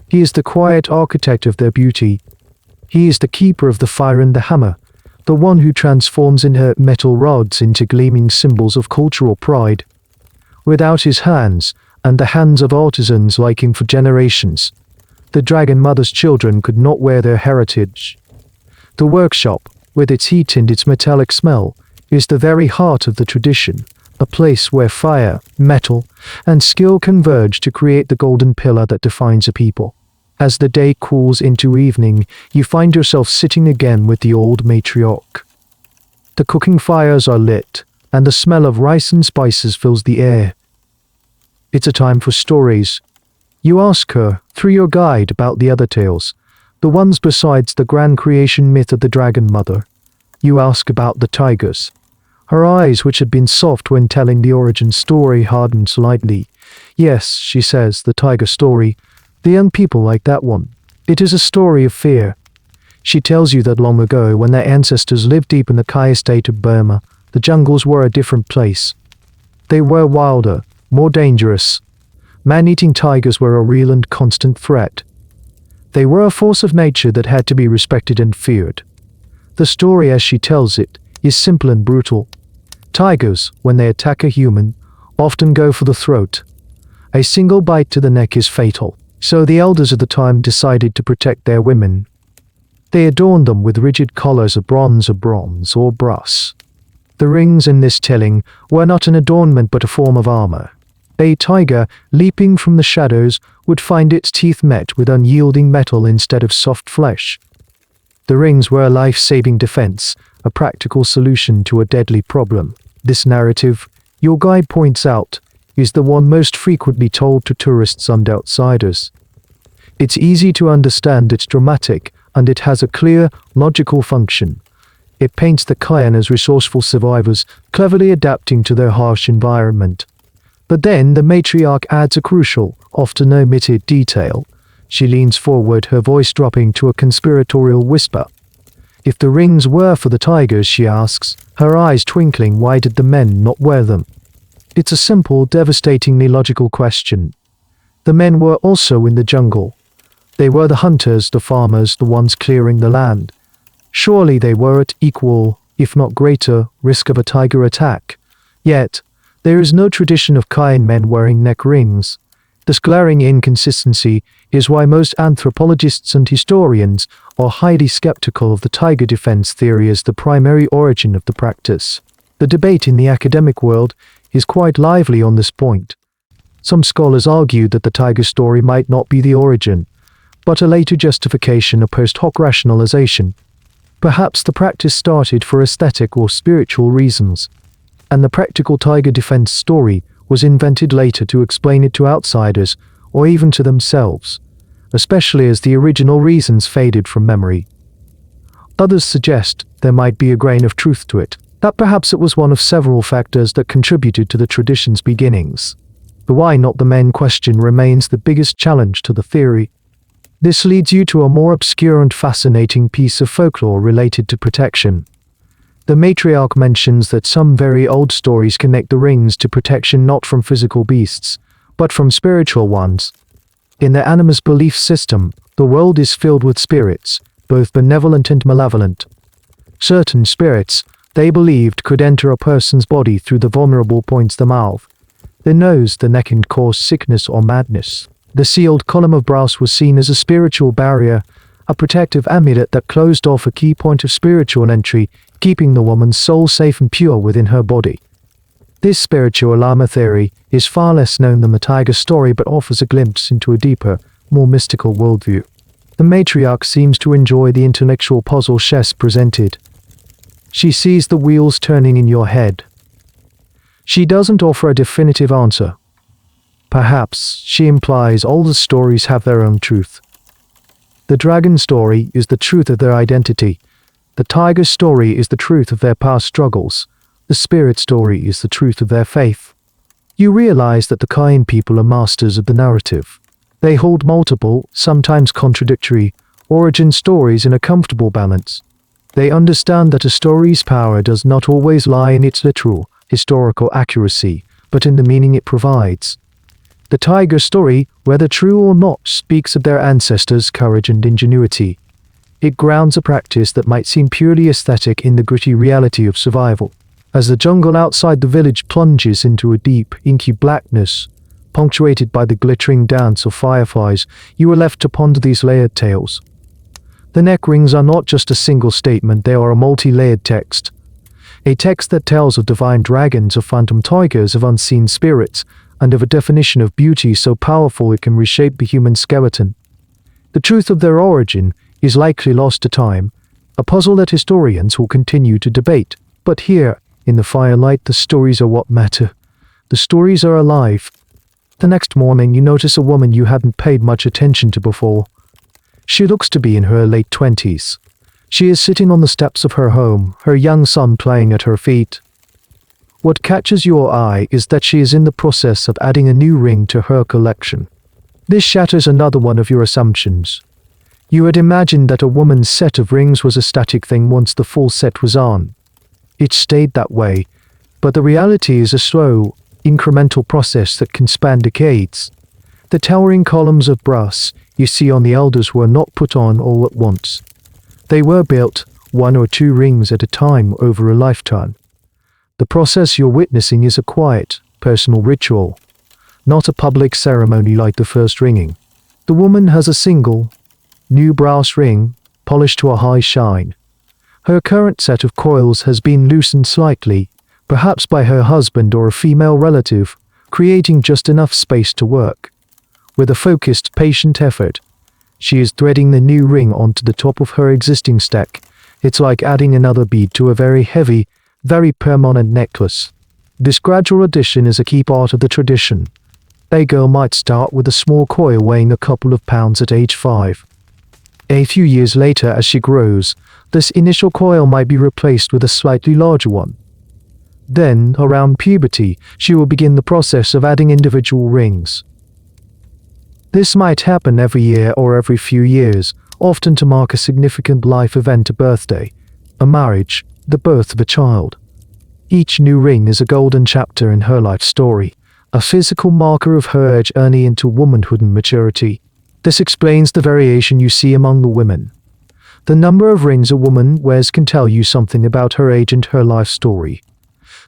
He is the quiet architect of their beauty. He is the keeper of the fire and the hammer, the one who transforms inert metal rods into gleaming symbols of cultural pride. Without his hands, and the hands of artisans like him for generations, the Dragon Mother's children could not wear their heritage. The workshop, with its heat and its metallic smell, is the very heart of the tradition, a place where fire, metal, and skill converge to create the golden pillar that defines a people. As the day cools into evening, you find yourself sitting again with the old matriarch. The cooking fires are lit, and the smell of rice and spices fills the air. It's a time for stories. You ask her, through your guide, about the other tales, the ones besides the grand creation myth of the Dragon Mother. You ask about the tigers. Her eyes, which had been soft when telling the origin story, harden slightly. Yes, she says, the tiger story. The young people like that one. It is a story of fear. She tells you that long ago, when their ancestors lived deep in the Kaya state of Burma, the jungles were a different place. They were wilder, more dangerous. Man-eating tigers were a real and constant threat. They were a force of nature that had to be respected and feared. The story as she tells it is simple and brutal. Tigers, when they attack a human, often go for the throat. A single bite to the neck is fatal, so the elders of the time decided to protect their women. They adorned them with rigid collars of bronze or brass. The rings in this telling were not an adornment but a form of armor. A tiger, leaping from the shadows, would find its teeth met with unyielding metal instead of soft flesh. The rings were a life-saving defense, a practical solution to a deadly problem. This narrative, your guide points out, is the one most frequently told to tourists and outsiders. It's easy to understand, it's dramatic, and it has a clear, logical function. It paints the Kayan as resourceful survivors, cleverly adapting to their harsh environment. But then the matriarch adds a crucial, often omitted detail. She leans forward, her voice dropping to a conspiratorial whisper. If the rings were for the tigers, she asks, her eyes twinkling, why did the men not wear them? It's a simple, devastatingly logical question. The men were also in the jungle. They were the hunters, the farmers, the ones clearing the land. Surely they were at equal, if not greater, risk of a tiger attack. Yet, there is no tradition of Kayan men wearing neck rings. This glaring inconsistency is why most anthropologists and historians are highly skeptical of the tiger defense theory as the primary origin of the practice. The debate in the academic world is quite lively on this point. Some scholars argue that the tiger story might not be the origin, but a later justification, a post hoc rationalization. Perhaps the practice started for aesthetic or spiritual reasons, and the practical tiger defense story was invented later to explain it to outsiders or even to themselves, especially as the original reasons faded from memory. Others suggest there might be a grain of truth to it, that perhaps it was one of several factors that contributed to the tradition's beginnings. The why not the men question remains the biggest challenge to the theory. This leads you to a more obscure and fascinating piece of folklore related to protection. The matriarch mentions that some very old stories connect the rings to protection not from physical beasts, but from spiritual ones. In their animist belief system, the world is filled with spirits, both benevolent and malevolent. Certain spirits, they believed, could enter a person's body through the vulnerable points, the mouth, the nose, the neck, and cause sickness or madness. The sealed column of brass was seen as a spiritual barrier, a protective amulet that closed off a key point of spiritual entry, keeping the woman's soul safe and pure within her body. This spiritual armor theory is far less known than the tiger story, but offers a glimpse into a deeper, more mystical worldview. The matriarch seems to enjoy the intellectual puzzle chess presented. She sees the wheels turning in your head. She doesn't offer a definitive answer. Perhaps she implies all the stories have their own truth. The dragon story is the truth of their identity. The tiger story is the truth of their past struggles. The spirit story is the truth of their faith. You realize that the Kayan people are masters of the narrative. They hold multiple, sometimes contradictory, origin stories in a comfortable balance. They understand that a story's power does not always lie in its literal, historical accuracy, but in the meaning it provides. The tiger story, whether true or not, speaks of their ancestors' courage and ingenuity. It grounds a practice that might seem purely aesthetic in the gritty reality of survival. As the jungle outside the village plunges into a deep, inky blackness, punctuated by the glittering dance of fireflies, you are left to ponder these layered tales. The neck rings are not just a single statement, they are a multi-layered text. A text that tells of divine dragons, of phantom tigers, of unseen spirits, and of a definition of beauty so powerful it can reshape the human skeleton. The truth of their origin is likely lost to time, a puzzle that historians will continue to debate. But here, in the firelight, the stories are what matter. The stories are alive. The next morning, you notice a woman you hadn't paid much attention to before. She looks to be in her late 20s. She is sitting on the steps of her home, her young son playing at her feet. What catches your eye is that she is in the process of adding a new ring to her collection. This shatters another one of your assumptions. You had imagined that a woman's set of rings was a static thing once the full set was on. It stayed that way, but the reality is a slow, incremental process that can span decades. The towering columns of brass you see on the elders were not put on all at once. They were built, 1 or 2 rings at a time over a lifetime. The process you're witnessing is a quiet, personal ritual, not a public ceremony like the first ringing. The woman has a single, new brass ring, polished to a high shine. Her current set of coils has been loosened slightly, perhaps by her husband or a female relative, creating just enough space to work. With a focused, patient effort, she is threading the new ring onto the top of her existing stack. It's like adding another bead to a very heavy, very permanent necklace. This gradual addition is a key part of the tradition. A girl might start with a small coil weighing a couple of pounds at age 5. A few years later, as she grows, this initial coil might be replaced with a slightly larger one. Then, around puberty, she will begin the process of adding individual rings. This might happen every year or every few years, often to mark a significant life event, a birthday, a marriage, the birth of a child. Each new ring is a golden chapter in her life story, a physical marker of her journey into womanhood and maturity. This explains the variation you see among the women. The number of rings a woman wears can tell you something about her age and her life story.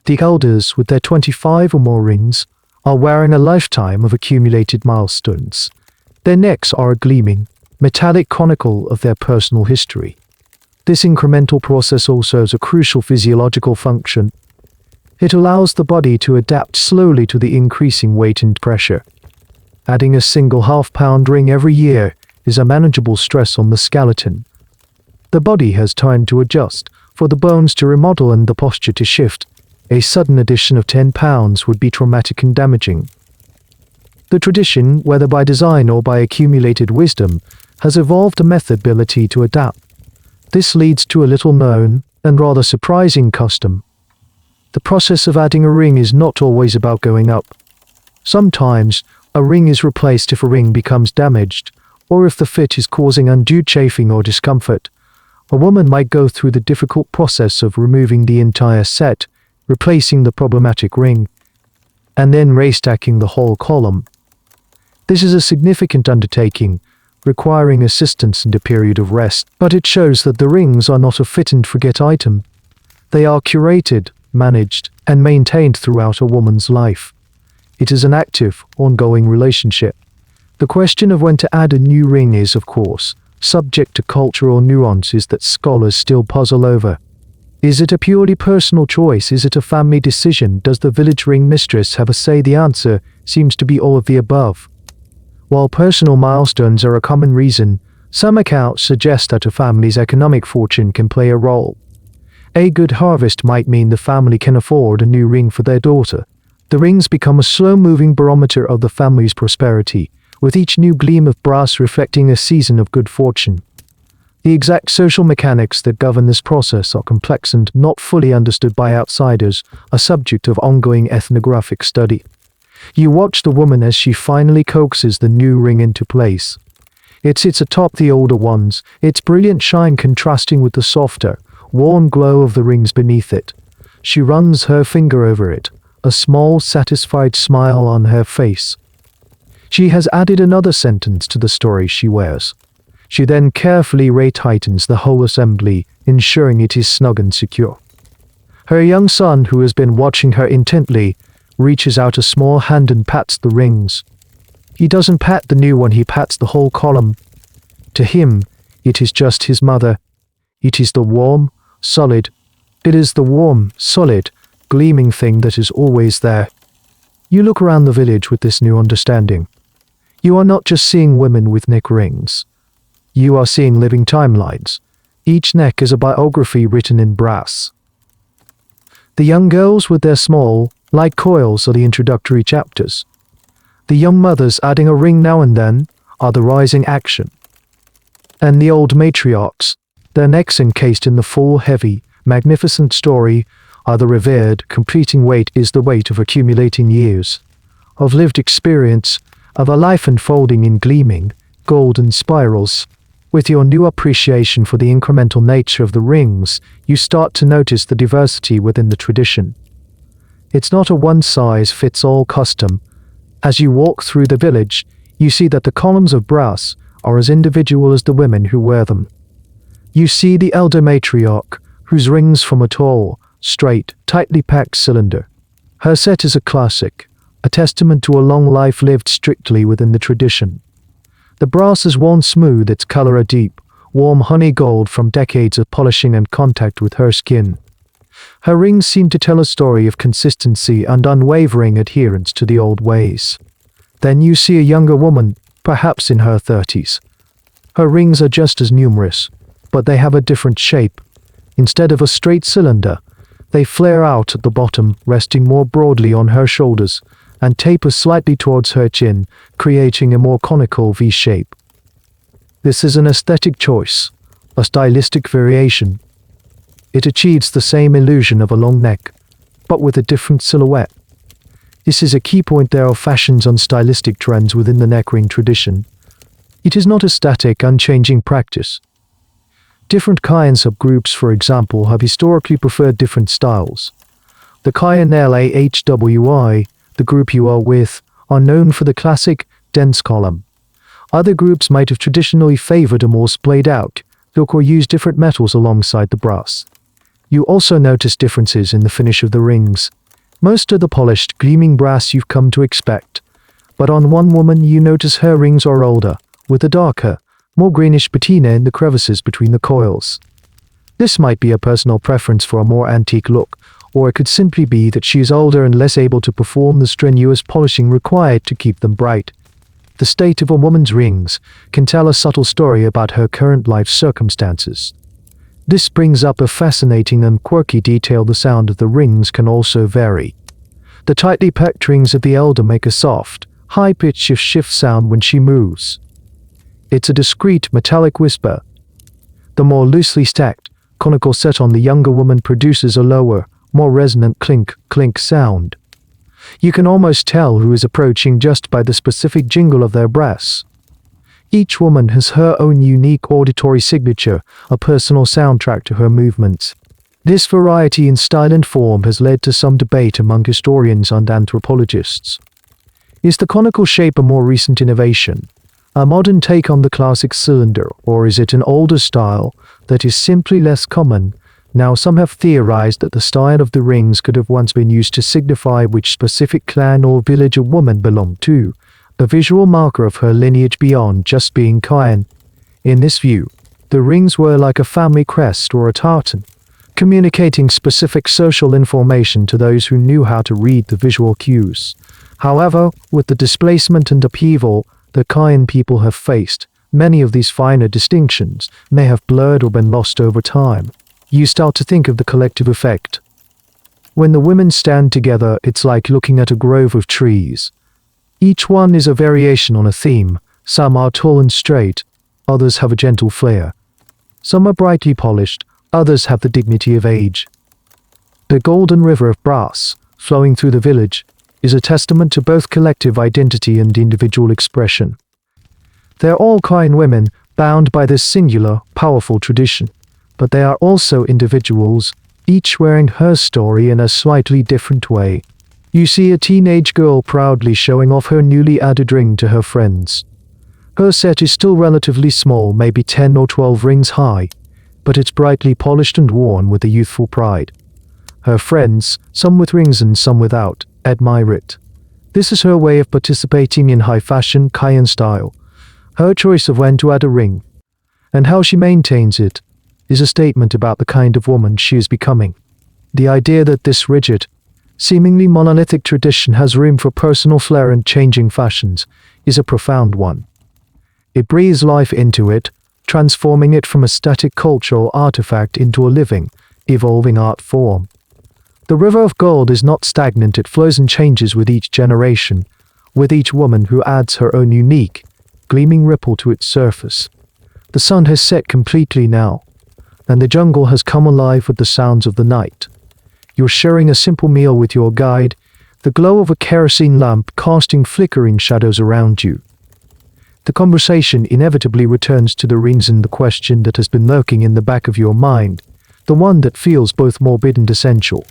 The elders, with their 25 or more rings, are wearing a lifetime of accumulated milestones. Their necks are a gleaming, metallic chronicle of their personal history. This incremental process also has a crucial physiological function. It allows the body to adapt slowly to the increasing weight and pressure. Adding a single half-pound ring every year is a manageable stress on the skeleton. The body has time to adjust, for the bones to remodel and the posture to shift. A sudden addition of 10 pounds would be traumatic and damaging. The tradition, whether by design or by accumulated wisdom, has evolved a methodability to adapt. This leads to a little-known and rather surprising custom. The process of adding a ring is not always about going up. Sometimes, a ring is replaced if a ring becomes damaged, or if the fit is causing undue chafing or discomfort. A woman might go through the difficult process of removing the entire set, replacing the problematic ring, and then restacking the whole column. This is a significant undertaking, requiring assistance and a period of rest, but it shows that the rings are not a fit-and-forget item. They are curated, managed, and maintained throughout a woman's life. It is an active, ongoing relationship. The question of when to add a new ring is, of course, subject to cultural nuances that scholars still puzzle over. Is it a purely personal choice? Is it a family decision? Does the village ring mistress have a say? The answer seems to be all of the above. While personal milestones are a common reason, Some accounts suggest that a family's economic fortune can play a role. A good harvest might mean the family can afford a new ring for their daughter. The rings become a slow-moving barometer of the family's prosperity, with each new gleam of brass reflecting a season of good fortune. The exact social mechanics that govern this process are complex and not fully understood by outsiders, a subject of ongoing ethnographic study. You watch the woman as she finally coaxes the new ring into place. It sits atop the older ones, its brilliant shine contrasting with the softer, warm glow of the rings beneath it. She runs her finger over it, a small, satisfied smile on her face. She has added another sentence to the story she wears. She then carefully retightens the whole assembly, ensuring it is snug and secure. Her young son, who has been watching her intently, reaches out a small hand and pats the rings. He doesn't pat the new one, he pats the whole column. To him, it is just his mother. It is the warm, solid, gleaming thing that is always there. You look around the village with this new understanding. You are not just seeing women with neck rings. You are seeing living timelines. Each neck is a biography written in brass. The young girls with their small, light coils are the introductory chapters. The young mothers adding a ring now and then are the rising action. And the old matriarchs, their necks encased in the full, heavy, magnificent story, are the revered, completing weight is the weight of accumulating years, of lived experience, of a life unfolding in gleaming, golden spirals. With your new appreciation for the incremental nature of the rings, you start to notice the diversity within the tradition. It's not a one-size-fits-all custom. As you walk through the village, you see that the columns of brass are as individual as the women who wear them. You see the elder matriarch, whose rings from a tall, straight, tightly packed cylinder. Her set is a classic, a testament to a long life lived strictly within the tradition. The brass is worn smooth, its color a deep, warm honey gold from decades of polishing and contact with her skin. Her rings seem to tell a story of consistency and unwavering adherence to the old ways. Then you see a younger woman, perhaps in her 30s. Her rings are just as numerous, but they have a different shape. Instead of a straight cylinder, they flare out at the bottom, resting more broadly on her shoulders, and taper slightly towards her chin, creating a more conical V shape. This is an aesthetic choice, a stylistic variation. It achieves the same illusion of a long neck, but with a different silhouette. This is a key point. There are fashions and stylistic trends within the neck ring tradition. It is not a static, unchanging practice. Different Kayan subgroups, for example, have historically preferred different styles. The Kayan Lahwi, the group you are with, are known for the classic, dense column. Other groups might have traditionally favored a more splayed out look or use different metals alongside the brass. You also notice differences in the finish of the rings. Most are the polished, gleaming brass you've come to expect. But on one woman you notice her rings are older, with a darker, more greenish patina in the crevices between the coils. This might be a personal preference for a more antique look, or it could simply be that she is older and less able to perform the strenuous polishing required to keep them bright. The state of a woman's rings can tell a subtle story about her current life circumstances. This brings up a fascinating and quirky detail. The sound of the rings can also vary. The tightly packed rings of the elder make a soft, high-pitched shift sound when she moves. It's a discreet, metallic whisper. The more loosely stacked, conical set on the younger woman produces a lower, more resonant clink sound. You can almost tell who is approaching just by the specific jingle of their brass. Each woman has her own unique auditory signature, a personal soundtrack to her movements. This variety in style and form has led to some debate among historians and anthropologists. Is the conical shape a more recent innovation, a modern take on the classic cylinder, or is it an older style that is simply less common? Now, some have theorized that the style of the rings could have once been used to signify which specific clan or village a woman belonged to, a visual marker of her lineage beyond just being Kayan. In this view, the rings were like a family crest or a tartan, communicating specific social information to those who knew how to read the visual cues. However, with the displacement and upheaval that Kayan people have faced, many of these finer distinctions may have blurred or been lost over time. You start to think of the collective effect. When the women stand together, it's like looking at a grove of trees. Each one is a variation on a theme. Some are tall and straight, others have a gentle flair. Some are brightly polished, others have the dignity of age. The golden river of brass, flowing through the village, is a testament to both collective identity and individual expression. They are all Kayan women, bound by this singular, powerful tradition, but they are also individuals, each wearing her story in a slightly different way. You see a teenage girl proudly showing off her newly added ring to her friends. Her set is still relatively small, maybe 10 or 12 rings high, but it's brightly polished and worn with a youthful pride. Her friends, some with rings and some without, admire it. This is her way of participating in high-fashion Kayan style. Her choice of when to add a ring, and how she maintains it, is a statement about the kind of woman she is becoming. The idea that this rigid, seemingly monolithic tradition has room for personal flair and changing fashions is a profound one. It breathes life into it, transforming it from a static cultural artifact into a living, evolving art form. The river of gold is not stagnant, it flows and changes with each generation, with each woman who adds her own unique, gleaming ripple to its surface. The sun has set completely now, and the jungle has come alive with the sounds of the night. You're sharing a simple meal with your guide, the glow of a kerosene lamp casting flickering shadows around you. The conversation inevitably returns to the rings and the question that has been lurking in the back of your mind, the one that feels both morbid and essential.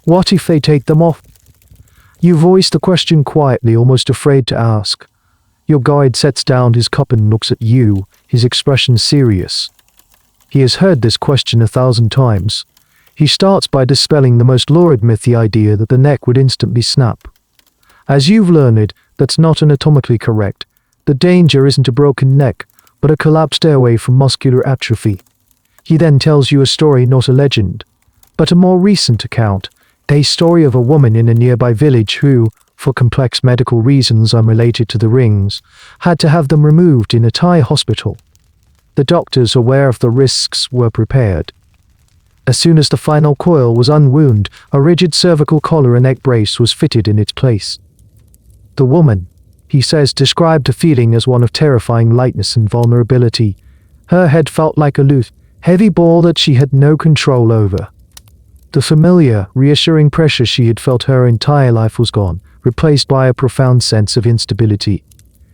What if they take them off? You voice the question quietly, almost afraid to ask. Your guide sets down his cup and looks at you, his expression serious. He has heard this question 1,000 times. He starts by dispelling the most lurid myth, the idea that the neck would instantly snap. As you've learned, that's not anatomically correct. The danger isn't a broken neck, but a collapsed airway from muscular atrophy. He then tells you a story, not a legend, but a more recent account, a story of a woman in a nearby village who, for complex medical reasons unrelated to the rings, had to have them removed in a Thai hospital. The doctors, aware of the risks, were prepared. As soon as the final coil was unwound, a rigid cervical collar and neck brace was fitted in its place. The woman, he says, described the feeling as one of terrifying lightness and vulnerability. Her head felt like a loose, heavy ball that she had no control over. The familiar, reassuring pressure she had felt her entire life was gone, replaced by a profound sense of instability.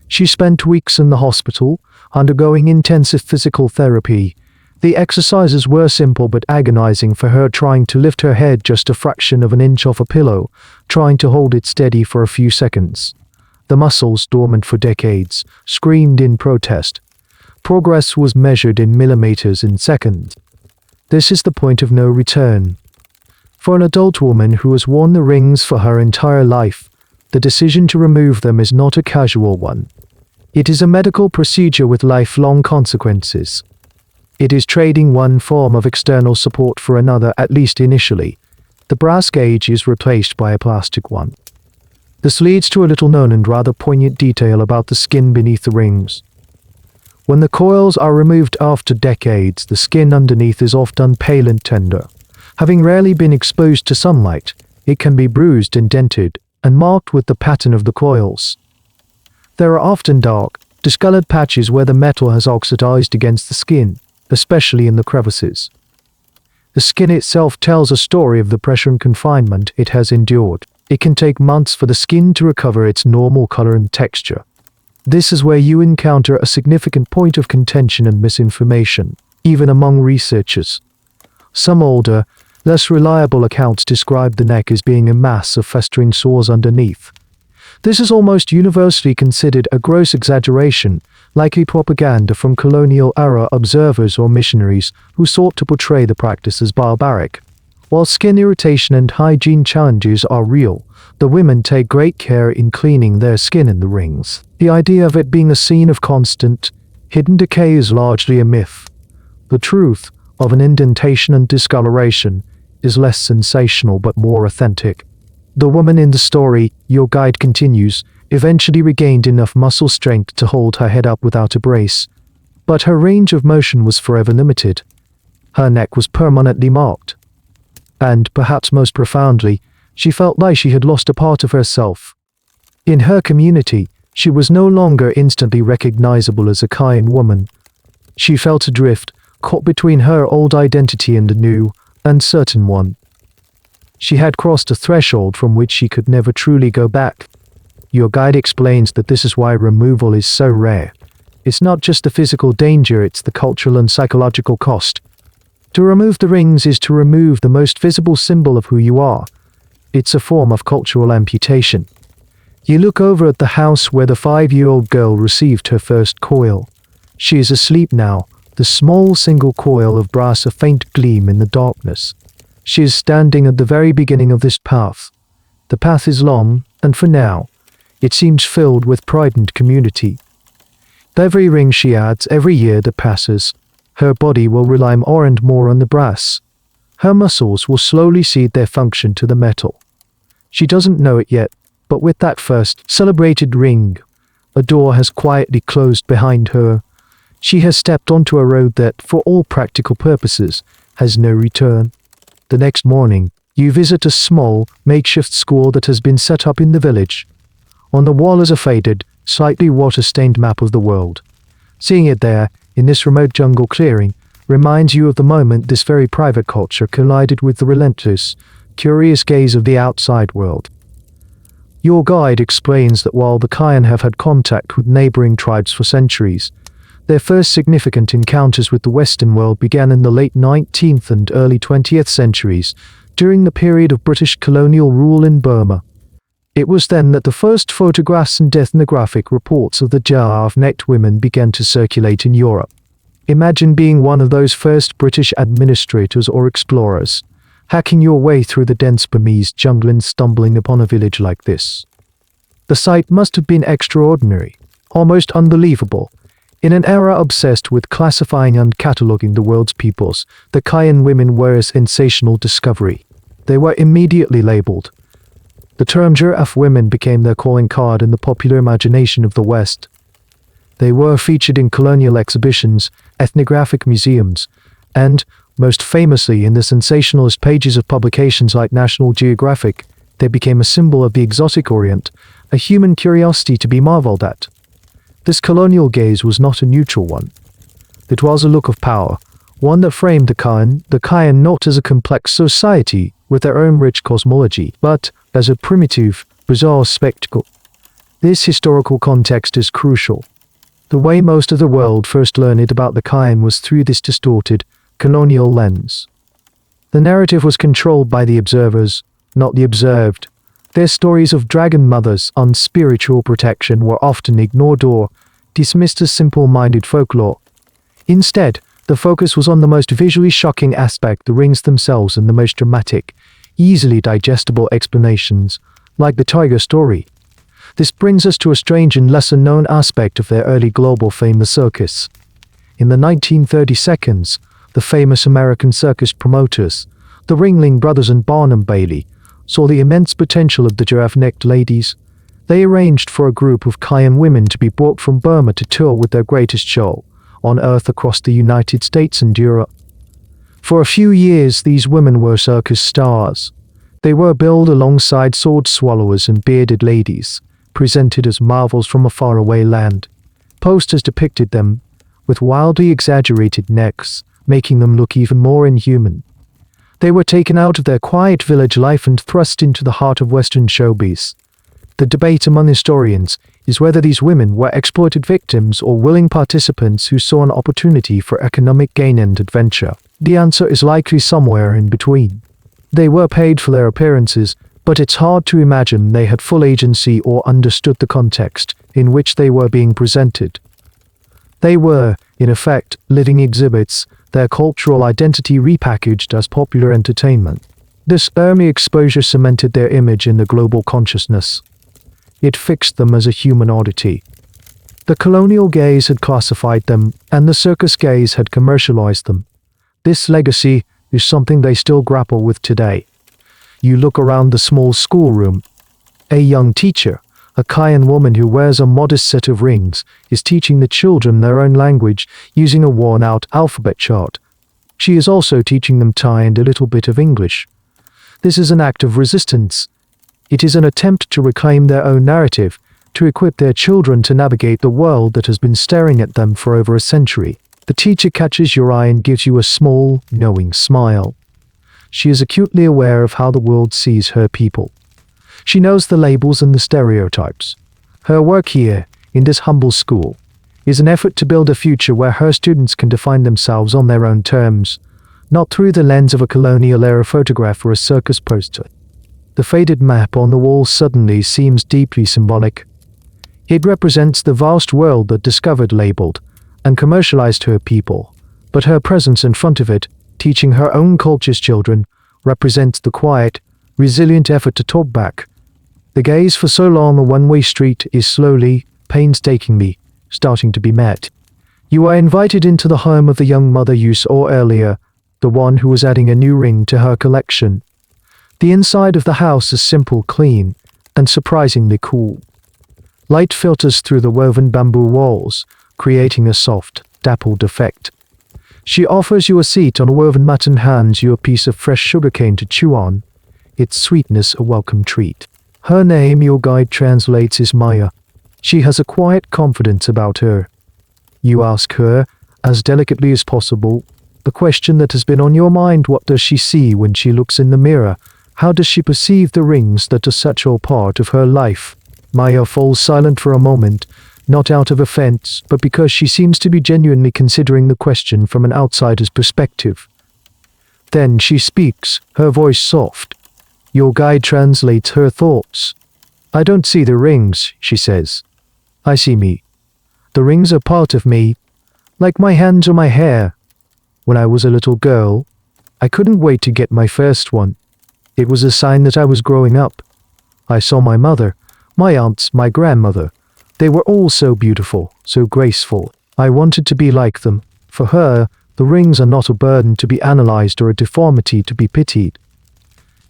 She spent weeks in the hospital, undergoing intensive physical therapy. The exercises were simple but agonizing for her, trying to lift her head just a fraction of an inch off a pillow, trying to hold it steady for a few seconds. The muscles, dormant for decades, screamed in protest. Progress was measured in millimeters in seconds. This is the point of no return. For an adult woman who has worn the rings for her entire life, the decision to remove them is not a casual one. It is a medical procedure with lifelong consequences. It is trading one form of external support for another, at least initially. The brass gauge is replaced by a plastic one. This leads to a little-known and rather poignant detail about the skin beneath the rings. When the coils are removed after decades, the skin underneath is often pale and tender. Having rarely been exposed to sunlight, it can be bruised, indented, and marked with the pattern of the coils. There are often dark, discolored patches where the metal has oxidized against the skin, especially in the crevices. The skin itself tells a story of the pressure and confinement it has endured. It can take months for the skin to recover its normal color and texture. This is where you encounter a significant point of contention and misinformation, even among researchers. Some older, less reliable accounts describe the neck as being a mass of festering sores underneath. This is almost universally considered a gross exaggeration, likely propaganda from colonial-era observers or missionaries who sought to portray the practice as barbaric. While skin irritation and hygiene challenges are real, the women take great care in cleaning their skin in the rings. The idea of it being a scene of constant, hidden decay is largely a myth. The truth of an indentation and discoloration is less sensational but more authentic. The woman in the story, your guide continues, eventually regained enough muscle strength to hold her head up without a brace. But her range of motion was forever limited. Her neck was permanently marked. And, perhaps most profoundly, she felt like she had lost a part of herself. In her community, she was no longer instantly recognizable as a Kayan woman. She felt adrift, caught between her old identity and a new, uncertain one. She had crossed a threshold from which she could never truly go back. Your guide explains that this is why removal is so rare. It's not just the physical danger, it's the cultural and psychological cost. To remove the rings is to remove the most visible symbol of who you are. It's a form of cultural amputation. You look over at the house where the 5-year-old girl received her first coil. She is asleep now, the small single coil of brass a faint gleam in the darkness. She is standing at the very beginning of this path. The path is long, and for now, it seems filled with pride and community. Every ring she adds, every year that passes, her body will rely more and more on the brass. Her muscles will slowly cede their function to the metal. She doesn't know it yet, but with that first celebrated ring, a door has quietly closed behind her. She has stepped onto a road that, for all practical purposes, has no return. The next morning, you visit a small, makeshift school that has been set up in the village. On the wall is a faded, slightly water-stained map of the world. Seeing it there, in this remote jungle clearing, reminds you of the moment this very private culture collided with the relentless, curious gaze of the outside world. Your guide explains that while the Kayan have had contact with neighboring tribes for centuries, their first significant encounters with the Western world began in the late 19th and early 20th centuries, during the period of British colonial rule in Burma. It was then that the first photographs and ethnographic reports of the Giraffe-necked women began to circulate in Europe. Imagine being one of those first British administrators or explorers, hacking your way through the dense Burmese jungle and stumbling upon a village like this. The sight must have been extraordinary, almost unbelievable. In an era obsessed with classifying and cataloguing the world's peoples, the Kayan women were a sensational discovery. They were immediately labeled. The term giraffe women became their calling card in the popular imagination of the West. They were featured in colonial exhibitions, ethnographic museums, and, most famously in the sensationalist pages of publications like National Geographic, they became a symbol of the exotic Orient, a human curiosity to be marveled at. This colonial gaze was not a neutral one. It was a look of power, one that framed the Kayan not as a complex society with their own rich cosmology, but as a primitive, bizarre spectacle. This historical context is crucial. The way most of the world first learned about the Kayan was through this distorted, colonial lens. The narrative was controlled by the observers, not the observed. Their stories of dragon mothers on spiritual protection were often ignored or dismissed as simple-minded folklore. Instead, the focus was on the most visually shocking aspect, the rings themselves, and the most dramatic, easily digestible explanations, like the tiger story. This brings us to a strange and lesser-known aspect of their early global fame, the circus. In the 1930s, the famous American circus promoters, the Ringling Brothers and Barnum Bailey, saw the immense potential of the giraffe-necked ladies. They arranged for a group of Kayan women to be brought from Burma to tour with their greatest show on Earth across the United States and Europe. For a few years, these women were circus stars. They were billed alongside sword swallowers and bearded ladies, presented as marvels from a faraway land. Posters depicted them with wildly exaggerated necks, making them look even more inhuman. They were taken out of their quiet village life and thrust into the heart of Western showbiz. The debate among historians is whether these women were exploited victims or willing participants who saw an opportunity for economic gain and adventure. The answer is likely somewhere in between. They were paid for their appearances, but it's hard to imagine they had full agency or understood the context in which they were being presented. They were, in effect, living exhibits, their cultural identity repackaged as popular entertainment. This early exposure cemented their image in the global consciousness. It fixed them as a human oddity. The colonial gaze had classified them, and the circus gaze had commercialized them. This legacy is something they still grapple with today. You look around the small schoolroom. A young teacher, A Kayan woman who wears a modest set of rings is teaching the children their own language using a worn-out alphabet chart. She is also teaching them Thai and a little bit of English. This is an act of resistance. It is an attempt to reclaim their own narrative, to equip their children to navigate the world that has been staring at them for over a century. The teacher catches your eye and gives you a small, knowing smile. She is acutely aware of how the world sees her people. She knows the labels and the stereotypes. Her work here, in this humble school, is an effort to build a future where her students can define themselves on their own terms, not through the lens of a colonial-era photograph or a circus poster. The faded map on the wall suddenly seems deeply symbolic. It represents the vast world that discovered, labeled, and commercialized her people, but her presence in front of it, teaching her own culture's children, represents the quiet, resilient effort to talk back. The gaze for so long a one-way street is slowly, painstakingly, starting to be met. You are invited into the home of the young mother you saw earlier, the one who was adding a new ring to her collection. The inside of the house is simple, clean, and surprisingly cool. Light filters through the woven bamboo walls, creating a soft, dappled effect. She offers you a seat on a woven mat and hands you a piece of fresh sugarcane to chew on, its sweetness a welcome treat. Her name, your guide translates, is Maya. She has a quiet confidence about her. You ask her, as delicately as possible, the question that has been on your mind: what does she see when she looks in the mirror? How does she perceive the rings that are such a part of her life? Maya falls silent for a moment, not out of offense, but because she seems to be genuinely considering the question from an outsider's perspective. Then she speaks, her voice soft. Your guide translates her thoughts. I don't see the rings, she says. I see me. The rings are part of me, like my hands or my hair. When I was a little girl, I couldn't wait to get my first one. It was a sign that I was growing up. I saw my mother, my aunts, my grandmother. They were all so beautiful, so graceful. I wanted to be like them. For her, the rings are not a burden to be analyzed or a deformity to be pitied.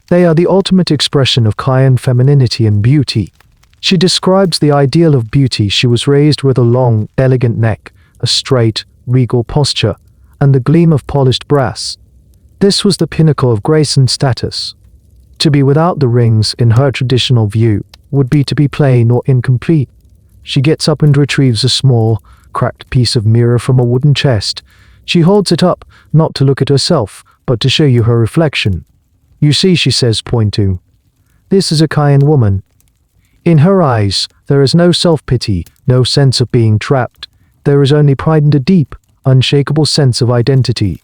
They are the ultimate expression of Kayan femininity and beauty. She describes the ideal of beauty. She was raised with a long, elegant neck, a straight, regal posture, and the gleam of polished brass. This was the pinnacle of grace and status. To be without the rings, in her traditional view, would be to be plain or incomplete. She gets up and retrieves a small, cracked piece of mirror from a wooden chest. She holds it up, not to look at herself, but to show you her reflection. You see, she says, pointing. This is a Kayan woman. In her eyes, there is no self-pity, no sense of being trapped. There is only pride and a deep, unshakable sense of identity.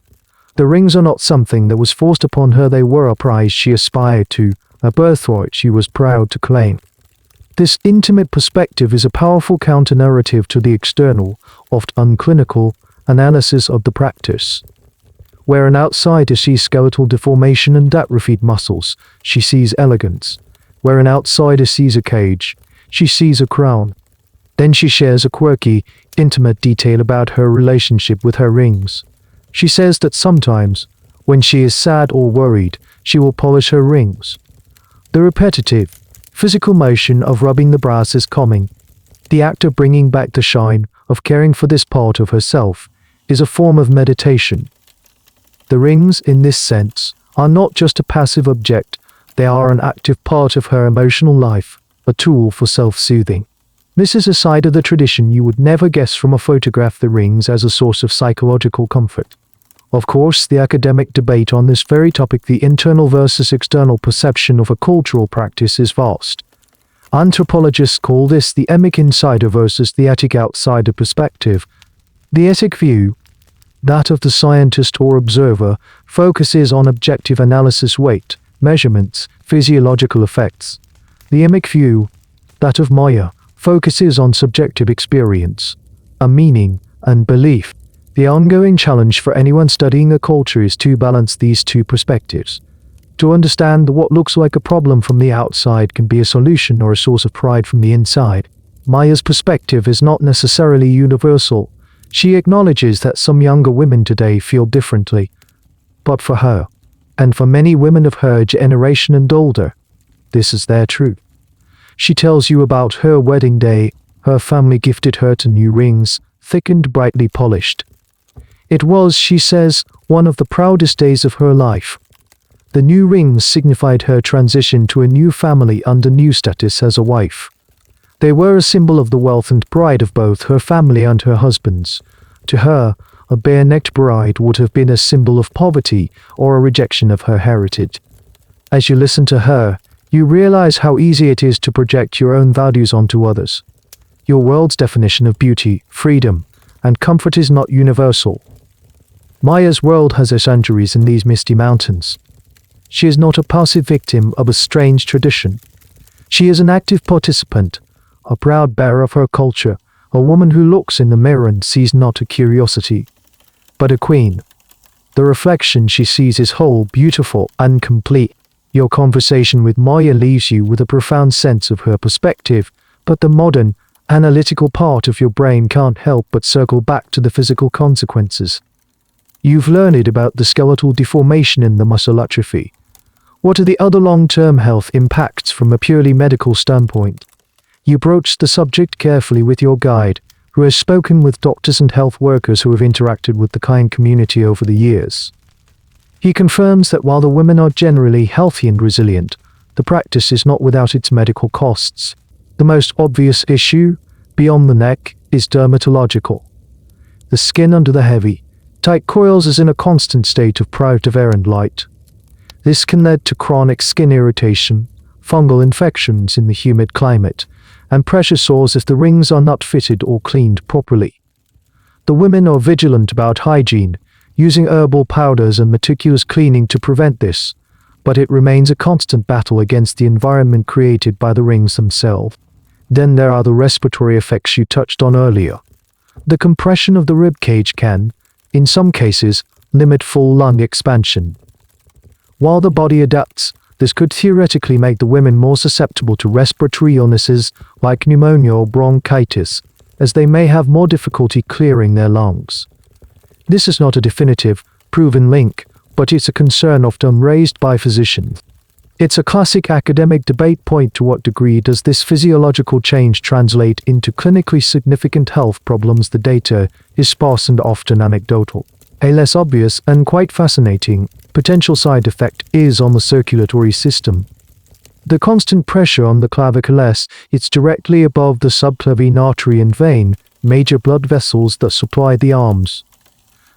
The rings are not something that was forced upon her. They were a prize she aspired to, a birthright she was proud to claim. This intimate perspective is a powerful counter-narrative to the external, oft unclinical, analysis of the practice. Where an outsider sees skeletal deformation and atrophied muscles, she sees elegance. Where an outsider sees a cage, she sees a crown. Then she shares a quirky, intimate detail about her relationship with her rings. She says that sometimes, when she is sad or worried, she will polish her rings. The repetitive, physical motion of rubbing the brass is calming. The act of bringing back the shine, of caring for this part of herself, is a form of meditation. The rings, in this sense, are not just a passive object, they are an active part of her emotional life, a tool for self-soothing. This is a side of the tradition you would never guess from a photograph. The rings as a source of psychological comfort. Of course, the academic debate on this very topic, the internal versus external perception of a cultural practice, is vast. Anthropologists call this the emic insider versus the etic outsider perspective. The etic view, that of the scientist or observer, focuses on objective analysis, weight, measurements, physiological effects. The emic view, that of Maya, focuses on subjective experience, a meaning, and belief. The ongoing challenge for anyone studying a culture is to balance these two perspectives. To understand that what looks like a problem from the outside can be a solution or a source of pride from the inside. Maya's perspective is not necessarily universal. She acknowledges that some younger women today feel differently. But for her, and for many women of her generation and older, this is their truth. She tells you about her wedding day. Her family gifted her 2 new rings, thick and brightly polished. It was, she says, one of the proudest days of her life. The new rings signified her transition to a new family under new status as a wife. They were a symbol of the wealth and pride of both her family and her husband's. To her, a bare-necked bride would have been a symbol of poverty or a rejection of her heritage. As you listen to her, you realize how easy it is to project your own values onto others. Your world's definition of beauty, freedom, and comfort is not universal. Maya's world has her sanctuaries in these misty mountains. She is not a passive victim of a strange tradition. She is an active participant, a proud bearer of her culture, a woman who looks in the mirror and sees not a curiosity, but a queen. The reflection she sees is whole, beautiful, and complete. Your conversation with Maya leaves you with a profound sense of her perspective, but the modern, analytical part of your brain can't help but circle back to the physical consequences. You've learned about the skeletal deformation and the muscle atrophy. What are the other long-term health impacts from a purely medical standpoint? You broach the subject carefully with your guide, who has spoken with doctors and health workers who have interacted with the Kayan community over the years. He confirms that while the women are generally healthy and resilient, the practice is not without its medical costs. The most obvious issue, beyond the neck, is dermatological. The skin under the heavy, tight coils is in a constant state of private of air and light. This can lead to chronic skin irritation, fungal infections in the humid climate, and pressure sores if the rings are not fitted or cleaned properly. The women are vigilant about hygiene, using herbal powders and meticulous cleaning to prevent this, but it remains a constant battle against the environment created by the rings themselves. Then there are the respiratory effects you touched on earlier. The compression of the rib cage can, in some cases, limit full lung expansion. While the body adapts, this could theoretically make the women more susceptible to respiratory illnesses like pneumonia or bronchitis, as they may have more difficulty clearing their lungs. This is not a definitive, proven link, but it's a concern often raised by physicians. It's a classic academic debate point: to what degree does this physiological change translate into clinically significant health problems? The data is sparse and often anecdotal. A less obvious and quite fascinating potential side effect is on the circulatory system. The constant pressure on the clavicules, it's directly above the subclavian artery and vein, major blood vessels that supply the arms.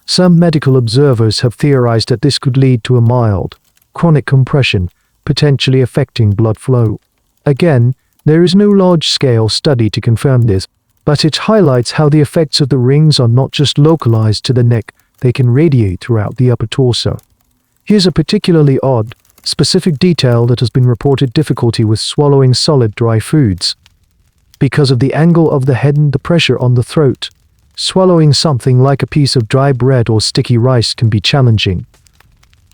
Some medical observers have theorized that this could lead to a mild, chronic compression, potentially affecting blood flow. Again, there is no large-scale study to confirm this, but it highlights how the effects of the rings are not just localized to the neck, they can radiate throughout the upper torso. Here's a particularly odd, specific detail that has been reported: difficulty with swallowing solid dry foods. Because of the angle of the head and the pressure on the throat, swallowing something like a piece of dry bread or sticky rice can be challenging.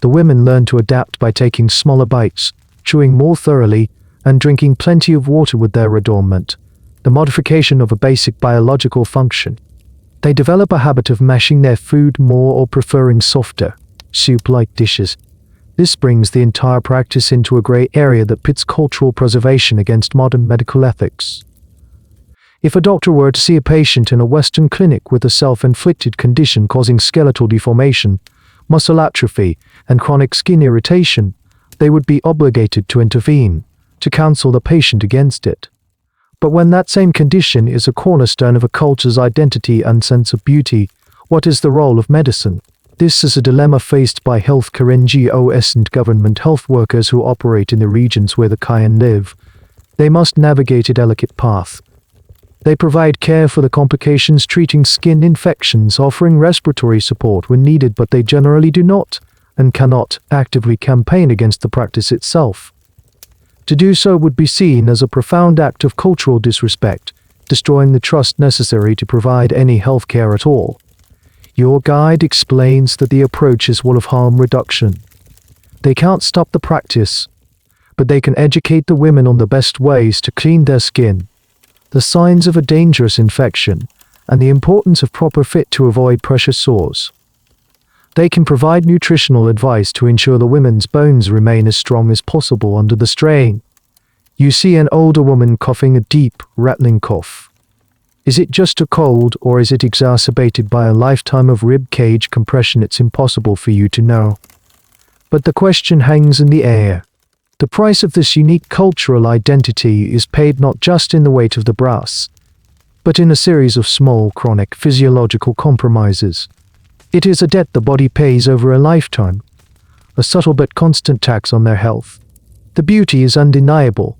The women learn to adapt by taking smaller bites, chewing more thoroughly, and drinking plenty of water with their adornment, the modification of a basic biological function. They develop a habit of mashing their food more or preferring softer, soup-like dishes. This brings the entire practice into a gray area that pits cultural preservation against modern medical ethics. If a doctor were to see a patient in a Western clinic with a self-inflicted condition causing skeletal deformation, muscle atrophy, and chronic skin irritation, they would be obligated to intervene, to counsel the patient against it. But when that same condition is a cornerstone of a culture's identity and sense of beauty, what is the role of medicine? This is a dilemma faced by healthcare NGOs and government health workers who operate in the regions where the Kayan live. They must navigate a delicate path. They provide care for the complications, treating skin infections, offering respiratory support when needed, but they generally do not, and cannot, actively campaign against the practice itself. To do so would be seen as a profound act of cultural disrespect, destroying the trust necessary to provide any health care at all. Your guide explains that the approach is one of harm reduction. They can't stop the practice, but they can educate the women on the best ways to clean their skin, the signs of a dangerous infection, and the importance of proper fit to avoid pressure sores. They can provide nutritional advice to ensure the women's bones remain as strong as possible under the strain. You see an older woman coughing a deep, rattling cough. Is it just a cold, or is it exacerbated by a lifetime of rib cage compression? It's impossible for you to know. But the question hangs in the air. The price of this unique cultural identity is paid not just in the weight of the brass, but in a series of small, chronic, physiological compromises. It is a debt the body pays over a lifetime, a subtle but constant tax on their health. The beauty is undeniable,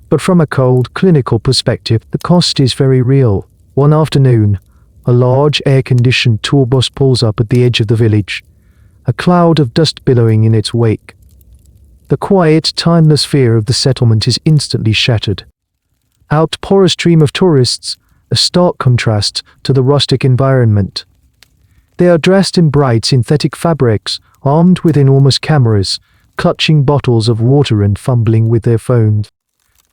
but from a cold, clinical perspective, the cost is very real. One afternoon, a large air-conditioned tour bus pulls up at the edge of the village, a cloud of dust billowing in its wake. The quiet, timeless fear of the settlement is instantly shattered. Out pour a stream of tourists, a stark contrast to the rustic environment. They are dressed in bright synthetic fabrics, armed with enormous cameras, clutching bottles of water and fumbling with their phones.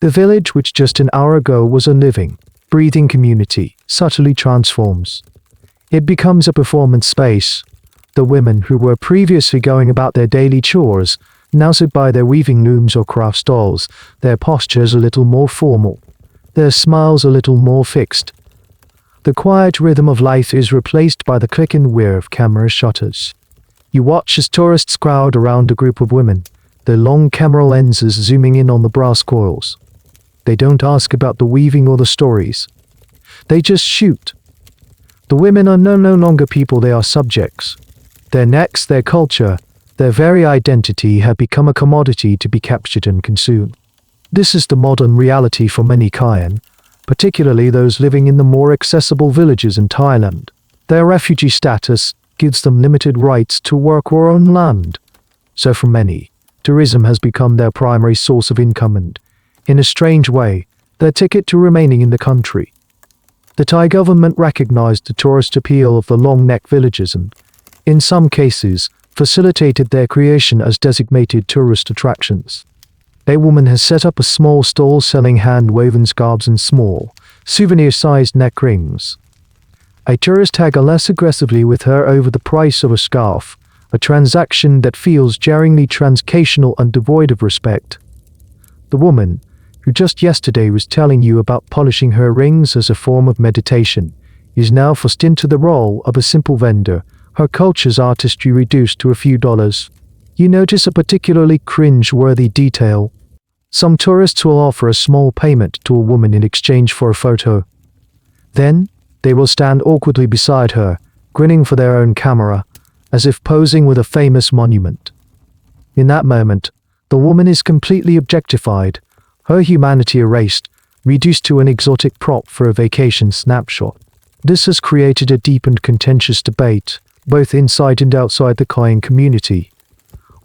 The village, which just an hour ago was a living, breathing community, subtly transforms. It becomes a performance space. The women who were previously going about their daily chores now sit by their weaving looms or craft stalls, their postures a little more formal, their smiles a little more fixed. The quiet rhythm of life is replaced by the click and whir of camera shutters. You watch as tourists crowd around a group of women, their long camera lenses zooming in on the brass coils. They don't ask about the weaving or the stories. They just shoot. The women are no longer people, they are subjects. Their necks, their culture, their very identity have become a commodity to be captured and consumed. This is the modern reality for many Kayan, particularly those living in the more accessible villages in Thailand. Their refugee status gives them limited rights to work or own land. So for many, tourism has become their primary source of income and, in a strange way, their ticket to remaining in the country. The Thai government recognized the tourist appeal of the long-neck villages and, in some cases, facilitated their creation as designated tourist attractions. A woman has set up a small stall selling hand-woven scarves and small, souvenir-sized neck rings. A tourist haggles less aggressively with her over the price of a scarf, a transaction that feels jarringly transactional and devoid of respect. The woman, who just yesterday was telling you about polishing her rings as a form of meditation, is now forced into the role of a simple vendor, her culture's artistry reduced to a few dollars. You notice a particularly cringe-worthy detail. Some tourists will offer a small payment to a woman in exchange for a photo. Then, they will stand awkwardly beside her, grinning for their own camera, as if posing with a famous monument. In that moment, the woman is completely objectified, her humanity erased, reduced to an exotic prop for a vacation snapshot. This has created a deep and contentious debate, both inside and outside the Kayan community.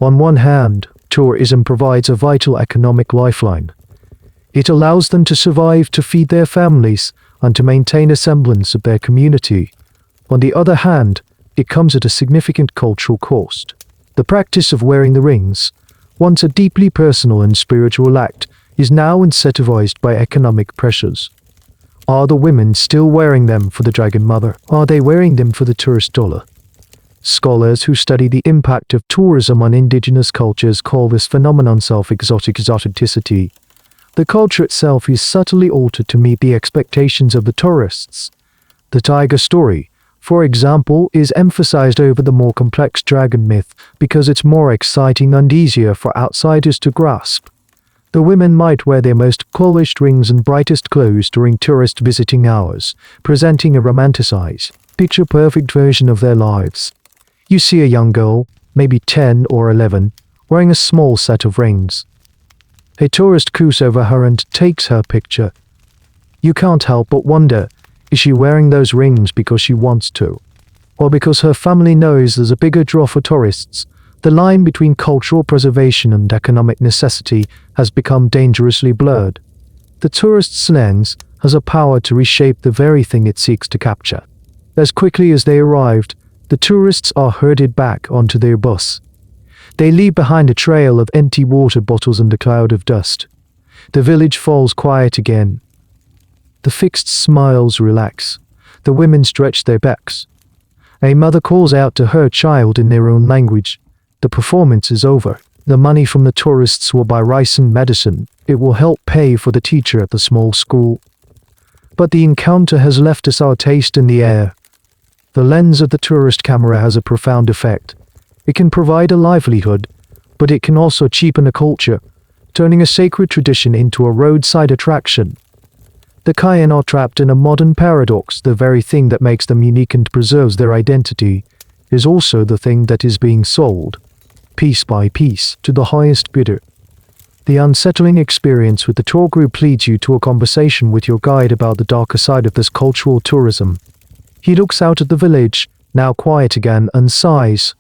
On one hand, tourism provides a vital economic lifeline. It allows them to survive, to feed their families, and to maintain a semblance of their community. On the other hand, it comes at a significant cultural cost. The practice of wearing the rings, once a deeply personal and spiritual act, is now incentivized by economic pressures. Are the women still wearing them for the Dragon Mother? Are they wearing them for the tourist dollar? Scholars who study the impact of tourism on indigenous cultures call this phenomenon self-exoticity. The culture itself is subtly altered to meet the expectations of the tourists. The tiger story, for example, is emphasized over the more complex dragon myth because it's more exciting and easier for outsiders to grasp. The women might wear their most polished rings and brightest clothes during tourist visiting hours, presenting a romanticized, picture-perfect version of their lives. You see a young girl, maybe 10 or 11, wearing a small set of rings. A tourist coos over her and takes her picture. You can't help but wonder, is she wearing those rings because she wants to? Or because her family knows there's a bigger draw for tourists? The line between cultural preservation and economic necessity has become dangerously blurred. The tourist's lens has a power to reshape the very thing it seeks to capture. As quickly as they arrived, the tourists are herded back onto their bus. They leave behind a trail of empty water bottles and a cloud of dust. The village falls quiet again. The fixed smiles relax. The women stretch their backs. A mother calls out to her child in their own language. The performance is over. The money from the tourists will buy rice and medicine. it will help pay for the teacher at the small school. But the encounter has left a sour taste in the air. The lens of the tourist camera has a profound effect. It can provide a livelihood, but it can also cheapen a culture, turning a sacred tradition into a roadside attraction. The Kayan are trapped in a modern paradox. The very thing that makes them unique and preserves their identity is also the thing that is being sold, piece by piece, to the highest bidder. The unsettling experience with the tour group leads you to a conversation with your guide about the darker side of this cultural tourism. He looks out at the village, now quiet again, and sighs.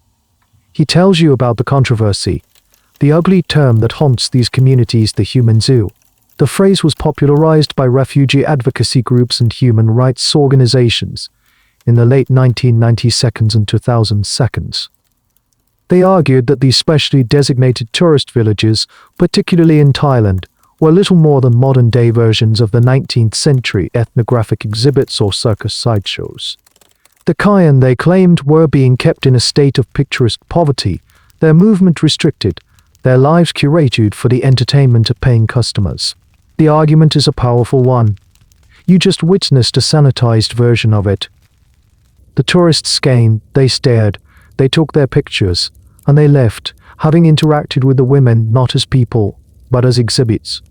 He tells you about the controversy, the ugly term that haunts these communities, the human zoo. The phrase was popularized by refugee advocacy groups and human rights organizations in the late 1990s and 2000s. They argued that these specially designated tourist villages, particularly in Thailand, were little more than modern-day versions of the 19th century ethnographic exhibits or circus sideshows. The Kayan, they claimed, were being kept in a state of picturesque poverty, their movement restricted, their lives curated for the entertainment of paying customers. The argument is a powerful one. You just witnessed a sanitized version of it. The tourists came, they stared, they took their pictures, and they left, having interacted with the women not as people, but as exhibits.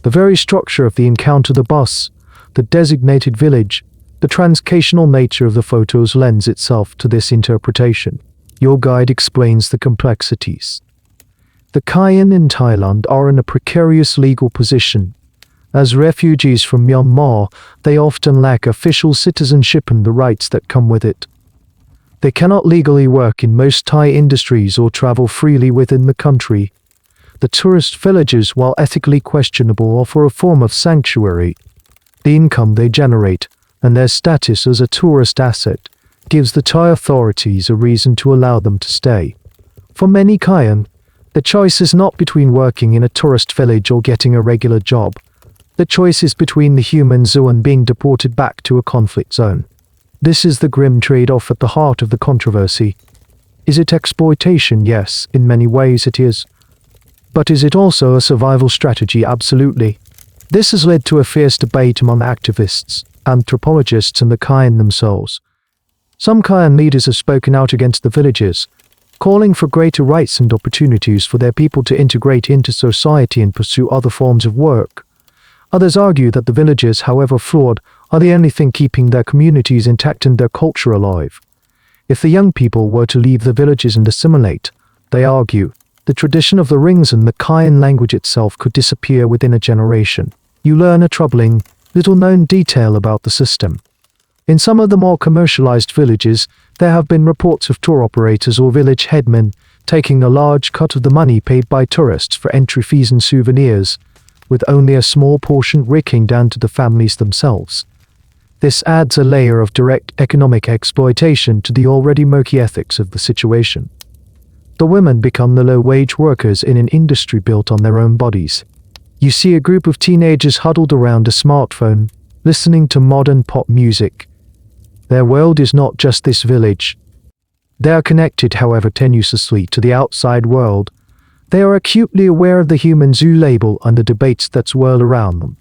The very structure of the encounter, the bus, the designated village, the transcational nature of the photos lends itself to this interpretation. Your guide explains the complexities. The Kayan in Thailand are in a precarious legal position. As refugees from Myanmar, they often lack official citizenship and the rights that come with it. They cannot legally work in most Thai industries or travel freely within the country. The tourist villages, while ethically questionable, offer a form of sanctuary. The income they generate, and their status as a tourist asset, gives the Thai authorities a reason to allow them to stay. For many Kayan, the choice is not between working in a tourist village or getting a regular job. The choice is between the human zoo and being deported back to a conflict zone. This is the grim trade-off at the heart of the controversy. Is it exploitation? Yes, in many ways it is. But is it also a survival strategy? Absolutely. This has led to a fierce debate among activists, anthropologists, and the Kayan themselves. Some Kayan leaders have spoken out against the villages, calling for greater rights and opportunities for their people to integrate into society and pursue other forms of work. Others argue that the villages, however flawed, are the only thing keeping their communities intact and their culture alive. If the young people were to leave the villages and assimilate, they argue, the tradition of the rings and the Kayan language itself could disappear within a generation. You learn a troubling, little-known detail about the system. In some of the more commercialized villages, there have been reports of tour operators or village headmen taking a large cut of the money paid by tourists for entry fees and souvenirs, with only a small portion trickling down to the families themselves. This adds a layer of direct economic exploitation to the already murky ethics of the situation. The women become the low-wage workers in an industry built on their own bodies. You see a group of teenagers huddled around a smartphone, listening to modern pop music. Their world is not just this village. They are connected, however tenuously, to the outside world. They are acutely aware of the human zoo label and the debates that swirl around them.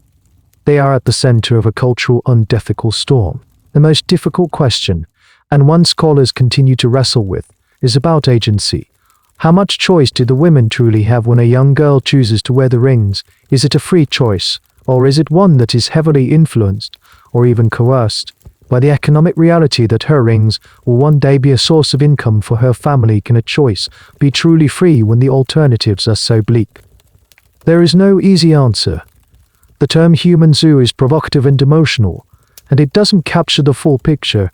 They are at the center of a cultural and ethical storm. The most difficult question, and one scholars continue to wrestle with, is about agency. How much choice do the women truly have when a young girl chooses to wear the rings? Is it a free choice, or is it one that is heavily influenced, or even coerced, by the economic reality that her rings will one day be a source of income for her family? Can a choice be truly free when the alternatives are so bleak? There is no easy answer. The term human zoo is provocative and emotional, and it doesn't capture the full picture.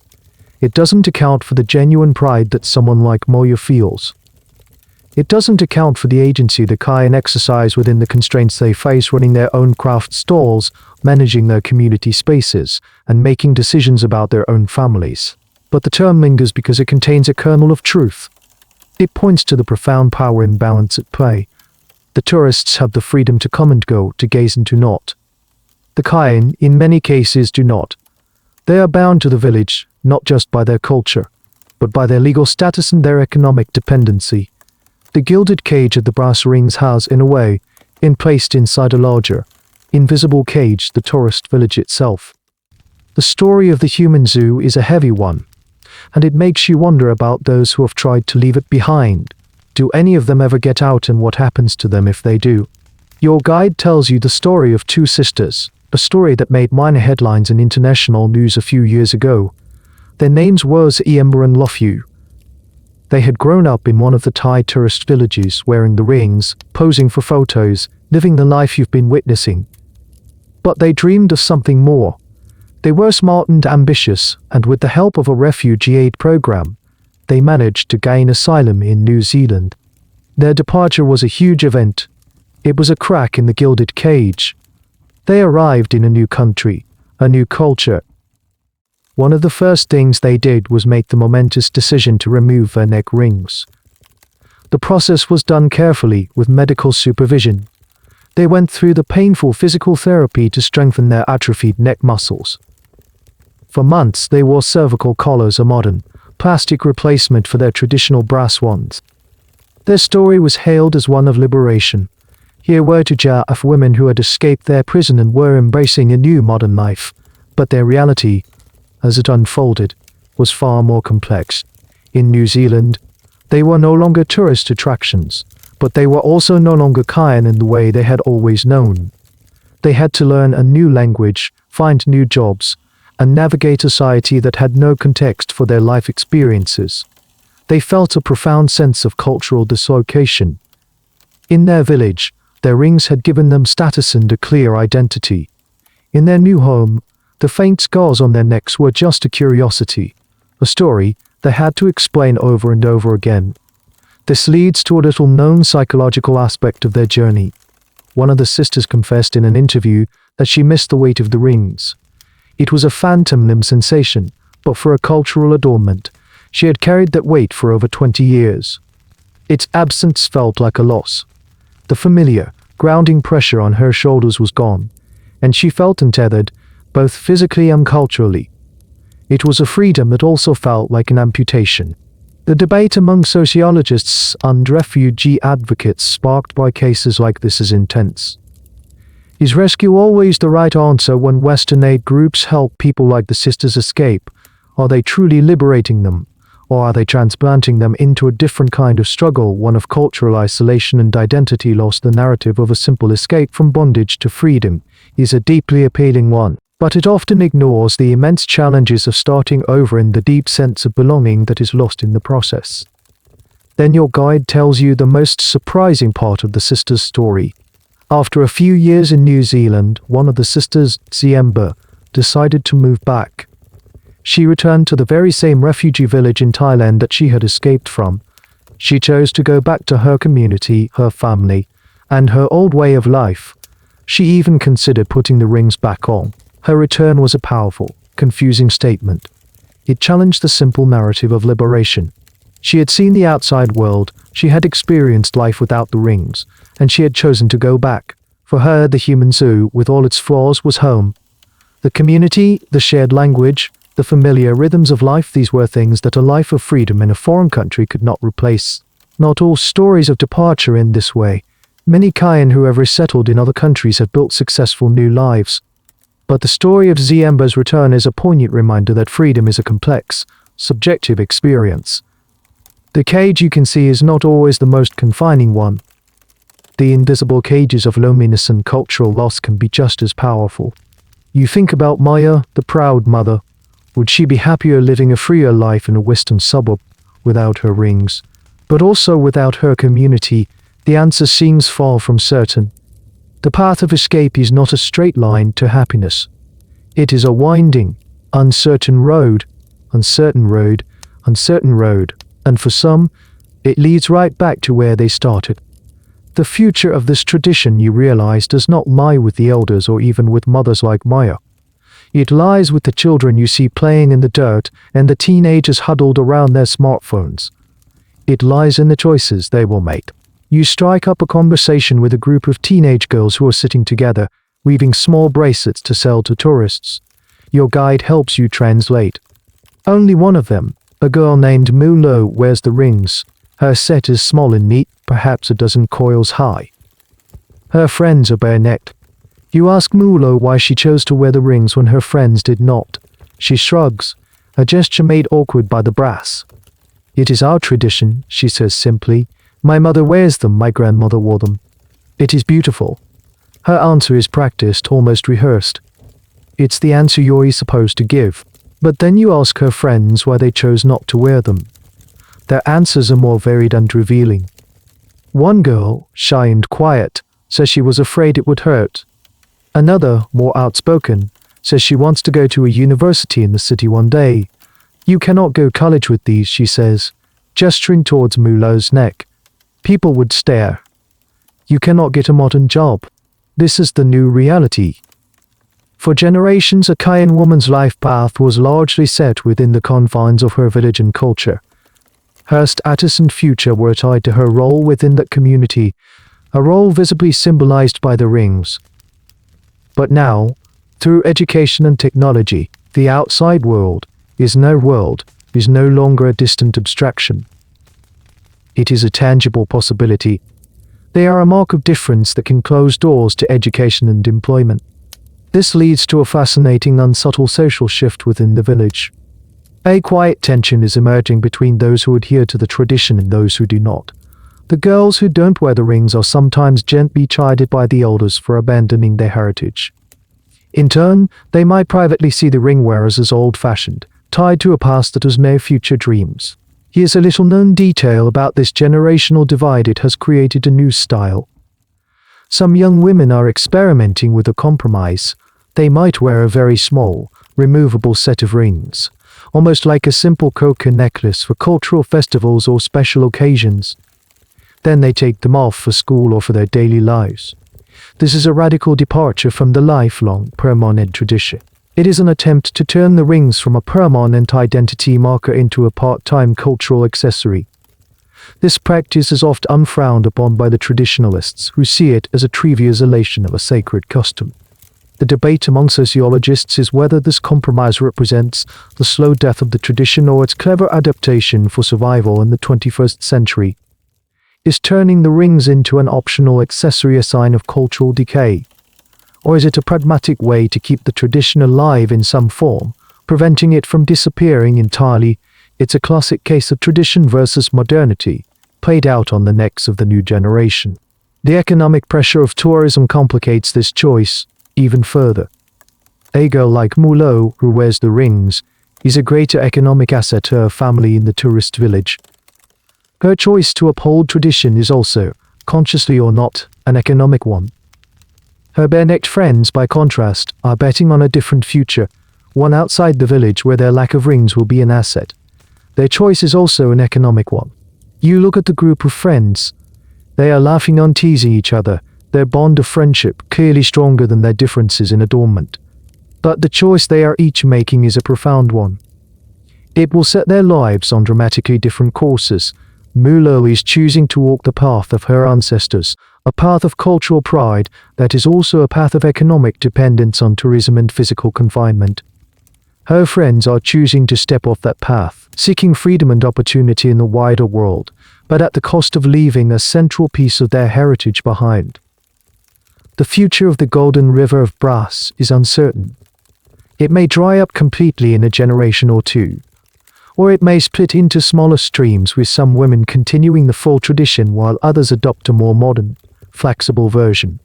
It doesn't account for the genuine pride that someone like Moya feels. It doesn't account for the agency the Kayan exercise within the constraints they face running their own craft stalls, managing their community spaces, and making decisions about their own families. But the term lingers because it contains a kernel of truth. It points to the profound power imbalance at play. The tourists have the freedom to come and go, to gaze and to not. The Kayan, in many cases, do not. They are bound to the village, not just by their culture, but by their legal status and their economic dependency. The gilded cage of the brass rings has, in a way, placed inside a larger, invisible cage, the tourist village itself. The story of the human zoo is a heavy one, and it makes you wonder about those who have tried to leave it behind. Do any of them ever get out, and what happens to them if they do? Your guide tells you the story of two sisters, a story that made minor headlines in international news a few years ago. Their names were Kayan and Lahwi. They had grown up in one of the Thai tourist villages, wearing the rings, posing for photos, living the life you've been witnessing. But they dreamed of something more. They were smart and ambitious, and with the help of a refugee aid program, they managed to gain asylum in New Zealand. Their departure was a huge event. It was a crack in the gilded cage. They arrived in a new country, a new culture. One of the first things they did was make the momentous decision to remove their neck rings. The process was done carefully, with medical supervision. They went through the painful physical therapy to strengthen their atrophied neck muscles. For months they wore cervical collars, a modern, plastic replacement for their traditional brass ones. Their story was hailed as one of liberation. Here were two Giraffes women who had escaped their prison and were embracing a new modern life. But their reality, as it unfolded, was far more complex. In New Zealand, they were no longer tourist attractions, but they were also no longer Kayan in the way they had always known. They had to learn a new language, find new jobs, and navigate a society that had no context for their life experiences. They felt a profound sense of cultural dislocation. In their village, their rings had given them status and a clear identity. In their new home, the faint scars on their necks were just a curiosity, a story they had to explain over and over again. This leads to a little-known psychological aspect of their journey. One of the sisters confessed in an interview that she missed the weight of the rings. It was a phantom limb sensation, but for a cultural adornment, she had carried that weight for over 20 years. Its absence felt like a loss. The familiar, grounding pressure on her shoulders was gone, and she felt untethered, both physically and culturally. It was a freedom that also felt like an amputation. The debate among sociologists and refugee advocates sparked by cases like this is intense. Is rescue always the right answer when Western aid groups help people like the sisters escape? Are they truly liberating them? Or are they transplanting them into a different kind of struggle, one of cultural isolation and identity loss? The narrative of a simple escape from bondage to freedom is a deeply appealing one, but it often ignores the immense challenges of starting over and the deep sense of belonging that is lost in the process. Then your guide tells you the most surprising part of the sisters' story. After a few years in New Zealand, one of the sisters, Kayan, decided to move back. She returned to the very same refugee village in Thailand that she had escaped from. She chose to go back to her community, her family, and her old way of life. She even considered putting the rings back on. Her return was a powerful, confusing statement. It challenged the simple narrative of liberation. She had seen the outside world, she had experienced life without the rings, and she had chosen to go back. For her, the human zoo, with all its flaws, was home. The community, the shared language, the familiar rhythms of life, these were things that a life of freedom in a foreign country could not replace. Not all stories of departure end this way. Many Kayan who have resettled in other countries have built successful new lives. But the story of Kayan's return is a poignant reminder that freedom is a complex, subjective experience. The cage you can see is not always the most confining one. The invisible cages of loneliness and cultural loss can be just as powerful. You think about Maya, the proud mother. Would she be happier living a freer life in a western suburb, without her rings, but also without her community? The answer seems far from certain. The path of escape is not a straight line to happiness. It is a winding, uncertain road, uncertain road, uncertain road, and for some, it leads right back to where they started. The future of this tradition, you realize, does not lie with the elders or even with mothers like Maya. It lies with the children you see playing in the dirt and the teenagers huddled around their smartphones. It lies in the choices they will make. You strike up a conversation with a group of teenage girls who are sitting together, weaving small bracelets to sell to tourists. Your guide helps you translate. Only one of them, a girl named Mulo, wears the rings. Her set is small and neat, perhaps a dozen coils high. Her friends are bare-necked. You ask Mulo why she chose to wear the rings when her friends did not. She shrugs, a gesture made awkward by the brass. It is our tradition, she says simply. My mother wears them, my grandmother wore them. It is beautiful. Her answer is practiced, almost rehearsed. It's the answer you're supposed to give. But then you ask her friends why they chose not to wear them. Their answers are more varied and revealing. One girl, shy and quiet, says she was afraid it would hurt. Another, more outspoken, says she wants to go to a university in the city one day. You cannot go college with these, she says, gesturing towards Mulo's neck. People would stare. You cannot get a modern job. This is the new reality. For generations, a Kayan woman's life path was largely set within the confines of her village and culture. Her status and future were tied to her role within that community, a role visibly symbolized by the rings. But now, through education and technology, the outside world is no longer a distant abstraction. It is a tangible possibility. They are a mark of difference that can close doors to education and employment. This leads to a fascinating and subtle social shift within the village. A quiet tension is emerging between those who adhere to the tradition and those who do not. The girls who don't wear the rings are sometimes gently chided by the elders for abandoning their heritage. In turn, they might privately see the ring wearers as old-fashioned, tied to a past that has no future dreams. Here's a little-known detail about this generational divide. It has created a new style. Some young women are experimenting with a compromise. They might wear a very small, removable set of rings, almost like a simple coca necklace for cultural festivals or special occasions. Then they take them off for school or for their daily lives. This is a radical departure from the lifelong, permanent tradition. It is an attempt to turn the rings from a permanent identity marker into a part-time cultural accessory. This practice is often frowned upon by the traditionalists, who see it as a trivialization of a sacred custom. The debate among sociologists is whether this compromise represents the slow death of the tradition or its clever adaptation for survival in the 21st century. Is turning the rings into an optional accessory a sign of cultural decay? Or is it a pragmatic way to keep the tradition alive in some form, preventing it from disappearing entirely? It's a classic case of tradition versus modernity, played out on the necks of the new generation. The economic pressure of tourism complicates this choice even further. A girl like Mulo, who wears the rings, is a greater economic asset to her family in the tourist village. Her choice to uphold tradition is also, consciously or not, an economic one. Her bare-necked friends, by contrast, are betting on a different future, one outside the village where their lack of rings will be an asset. Their choice is also an economic one. You look at the group of friends. They are laughing and teasing each other, their bond of friendship clearly stronger than their differences in adornment. But the choice they are each making is a profound one. It will set their lives on dramatically different courses. Mulo is choosing to walk the path of her ancestors, a path of cultural pride that is also a path of economic dependence on tourism and physical confinement. Her friends are choosing to step off that path, seeking freedom and opportunity in the wider world, but at the cost of leaving a central piece of their heritage behind. The future of the Golden River of Brass is uncertain. It may dry up completely in a generation or two, or it may split into smaller streams with some women continuing the full tradition while others adopt a more modern, flexible version.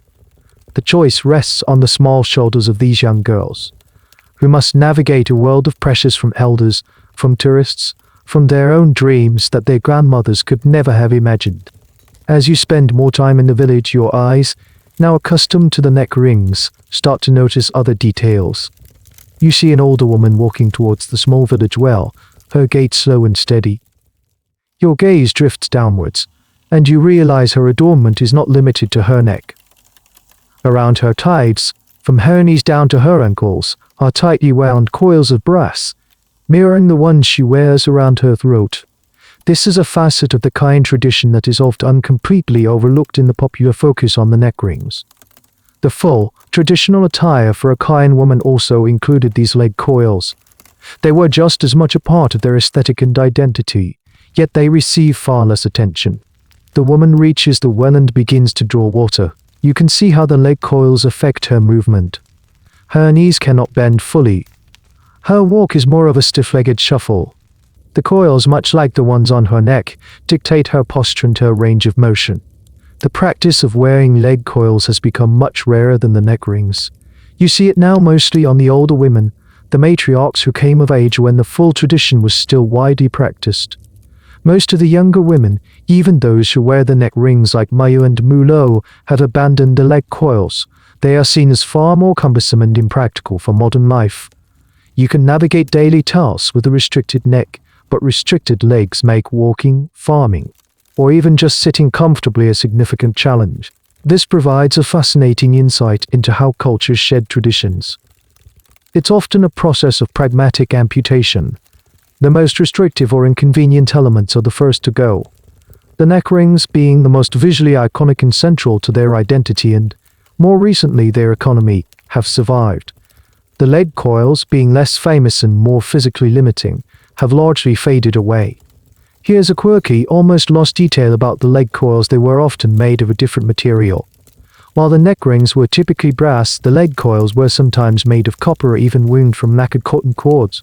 The choice rests on the small shoulders of these young girls, who must navigate a world of pressures from elders, from tourists, from their own dreams that their grandmothers could never have imagined. As you spend more time in the village, your eyes, now accustomed to the neck rings, start to notice other details. You see an older woman walking towards the small village well, her gait slow and steady. Your gaze drifts downwards, and you realize her adornment is not limited to her neck. Around her tights, from her knees down to her ankles, are tightly wound coils of brass, mirroring the ones she wears around her throat. This is a facet of the Kayan tradition that is often completely overlooked in the popular focus on the neck rings. The full, traditional attire for a Kayan woman also included these leg coils. They were just as much a part of their aesthetic and identity, yet they receive far less attention. The woman reaches the well and begins to draw water. You can see how the leg coils affect her movement. Her knees cannot bend fully. Her walk is more of a stiff-legged shuffle. The coils, much like the ones on her neck, dictate her posture and her range of motion. The practice of wearing leg coils has become much rarer than the neck rings. You see it now mostly on the older women, the matriarchs who came of age when the full tradition was still widely practiced. Most of the younger women, even those who wear the neck rings like Mayu and Mulo, have abandoned the leg coils. They are seen as far more cumbersome and impractical for modern life. You can navigate daily tasks with a restricted neck, but restricted legs make walking, farming, or even just sitting comfortably a significant challenge. This provides a fascinating insight into how cultures shed traditions. It's often a process of pragmatic amputation. The most restrictive or inconvenient elements are the first to go. The neck rings being the most visually iconic and central to their identity and, more recently, their economy, have survived. The leg coils, being less famous and more physically limiting, have largely faded away. Here's a quirky, almost lost detail about the leg coils: they were often made of a different material. While the neck rings were typically brass, the leg coils were sometimes made of copper or even wound from knackered cotton cords.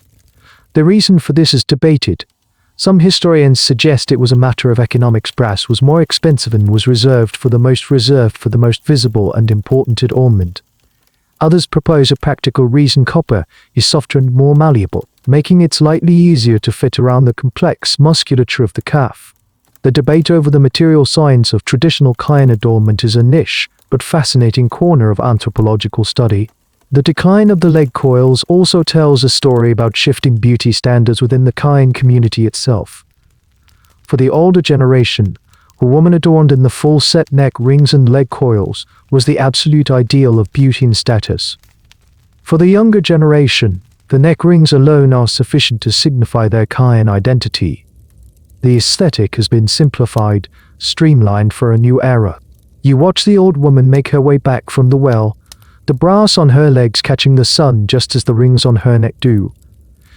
The reason for this is debated. Some historians suggest it was a matter of economics. Brass was more expensive and was reserved for the most visible and important adornment. Others propose a practical reason: copper is softer and more malleable, making it slightly easier to fit around the complex musculature of the calf. The debate over the material science of traditional Kayan adornment is a niche, but fascinating corner of anthropological study. The decline of the leg coils also tells a story about shifting beauty standards within the Kayan community itself. For the older generation, a woman adorned in the full set neck rings and leg coils was the absolute ideal of beauty and status. For the younger generation, the neck rings alone are sufficient to signify their Kayan identity. The aesthetic has been simplified, streamlined for a new era. You watch the old woman make her way back from the well, the brass on her legs catching the sun just as the rings on her neck do.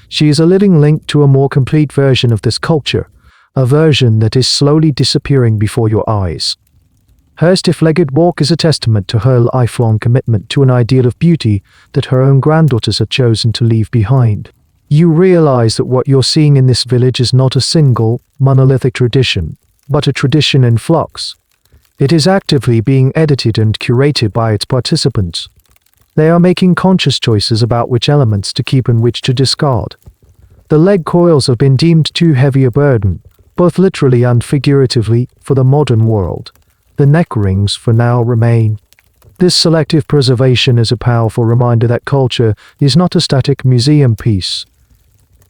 She is a living link to a more complete version of this culture, a version that is slowly disappearing before your eyes. Her stiff-legged walk is a testament to her lifelong commitment to an ideal of beauty that her own granddaughters have chosen to leave behind. You realize that what you're seeing in this village is not a single, monolithic tradition, but a tradition in flux. It is actively being edited and curated by its participants. They are making conscious choices about which elements to keep and which to discard. The leg coils have been deemed too heavy a burden, both literally and figuratively, for the modern world. The neck rings, for now, remain. This selective preservation is a powerful reminder that culture is not a static museum piece.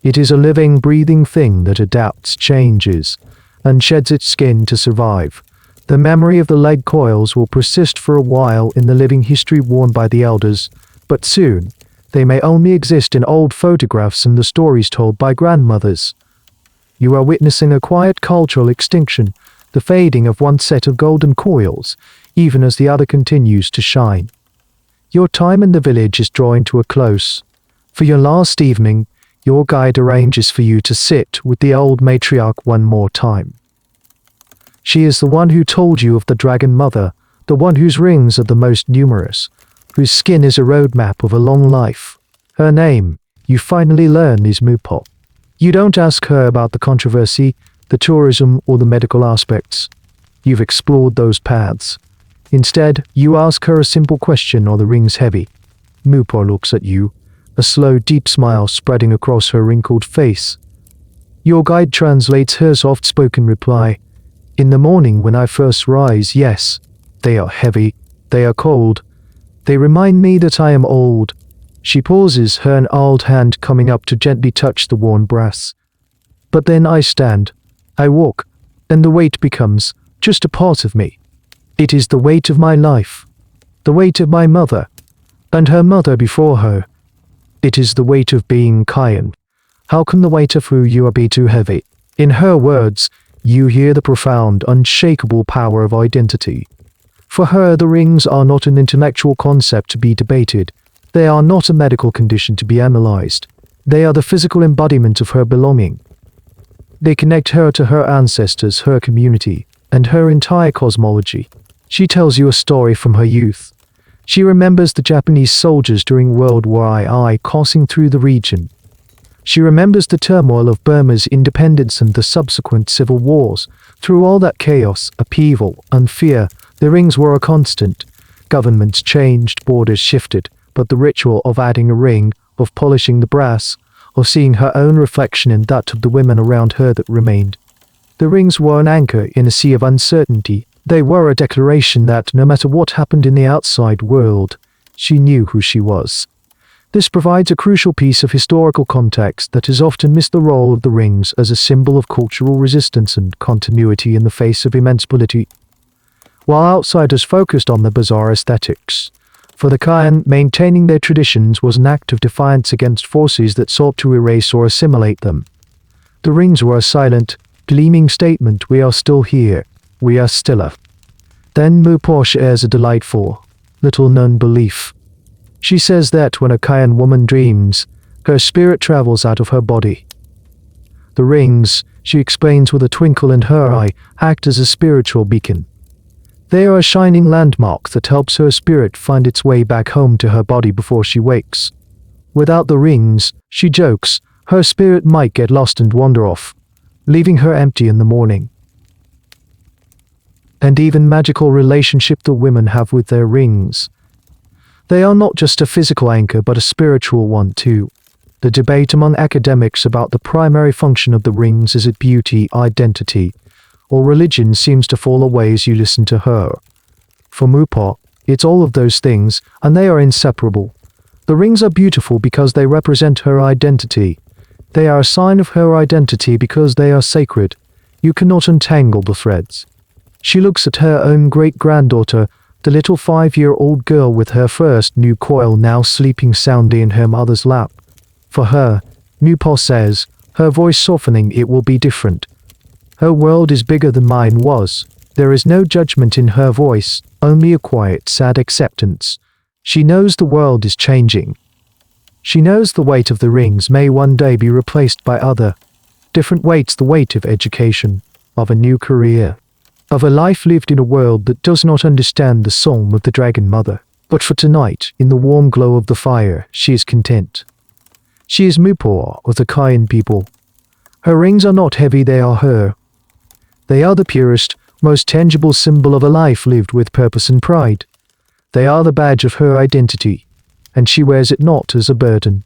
It is a living, breathing thing that adapts, changes, and sheds its skin to survive. The memory of the leg coils will persist for a while in the living history worn by the elders, but soon, they may only exist in old photographs and the stories told by grandmothers. You are witnessing a quiet cultural extinction, the fading of one set of golden coils, even as the other continues to shine. Your time in the village is drawing to a close. For your last evening, your guide arranges for you to sit with the old matriarch one more time. She is the one who told you of the dragon mother, the one whose rings are the most numerous, whose skin is a roadmap of a long life. Her name, you finally learn, is Mupo. You don't ask her about the controversy, the tourism, or the medical aspects. You've explored those paths. Instead, you ask her a simple question: are the rings heavy? Mupo looks at you, a slow, deep smile spreading across her wrinkled face. Your guide translates her soft-spoken reply. In the morning when I first rise, yes, they are heavy, they are cold. They remind me that I am old. She pauses, her gnarled hand coming up to gently touch the worn brass. But then I stand, I walk, and the weight becomes just a part of me. It is the weight of my life, the weight of my mother, and her mother before her. It is the weight of being Kayan. How can the weight of who you are be too heavy? In her words, you hear the profound, unshakable power of identity. For her, the rings are not an intellectual concept to be debated. They are not a medical condition to be analyzed. They are the physical embodiment of her belonging. They connect her to her ancestors, her community, and her entire cosmology. She tells you a story from her youth. She remembers the Japanese soldiers during World War II coursing through the region. She remembers the turmoil of Burma's independence and the subsequent civil wars. Through all that chaos, upheaval, and fear, the rings were a constant. Governments changed, borders shifted, but the ritual of adding a ring, of polishing the brass, of seeing her own reflection in that of the women around her that remained. The rings were an anchor in a sea of uncertainty. They were a declaration that, no matter what happened in the outside world, she knew who she was. This provides a crucial piece of historical context that has often missed: the role of the rings as a symbol of cultural resistance and continuity in the face of immense polity. While outsiders focused on the bizarre aesthetics, for the Kayan, maintaining their traditions was an act of defiance against forces that sought to erase or assimilate them. The rings were a silent, gleaming statement: we are still here, we are stiller. Then Mupo shares a delightful, little-known belief. She says that when a Kayan woman dreams, her spirit travels out of her body. The rings, she explains with a twinkle in her eye, act as a spiritual beacon. They are a shining landmark that helps her spirit find its way back home to her body before she wakes. Without the rings, she jokes, her spirit might get lost and wander off, leaving her empty in the morning. And even magical relationship the women have with their rings. They are not just a physical anchor but a spiritual one too. The debate among academics about the primary function of the rings, is it beauty, identity, or religion, seems to fall away as you listen to her. For Mupo, it's all of those things, and they are inseparable. The rings are beautiful because they represent her identity. They are a sign of her identity because they are sacred. You cannot untangle the threads. She looks at her own great-granddaughter, the little 5-year-old girl with her first new coil now sleeping soundly in her mother's lap. For her, Mupo says, her voice softening, it will be different. Her world is bigger than mine was. There is no judgment in her voice, only a quiet, sad acceptance. She knows the world is changing. She knows the weight of the rings may one day be replaced by other, different weights: the weight of education, of a new career, of a life lived in a world that does not understand the song of the Dragon Mother. But for tonight, in the warm glow of the fire, she is content. She is Mupo of the Kayan people. Her rings are not heavy, they are her. They are the purest, most tangible symbol of a life lived with purpose and pride. They are the badge of her identity, and she wears it not as a burden,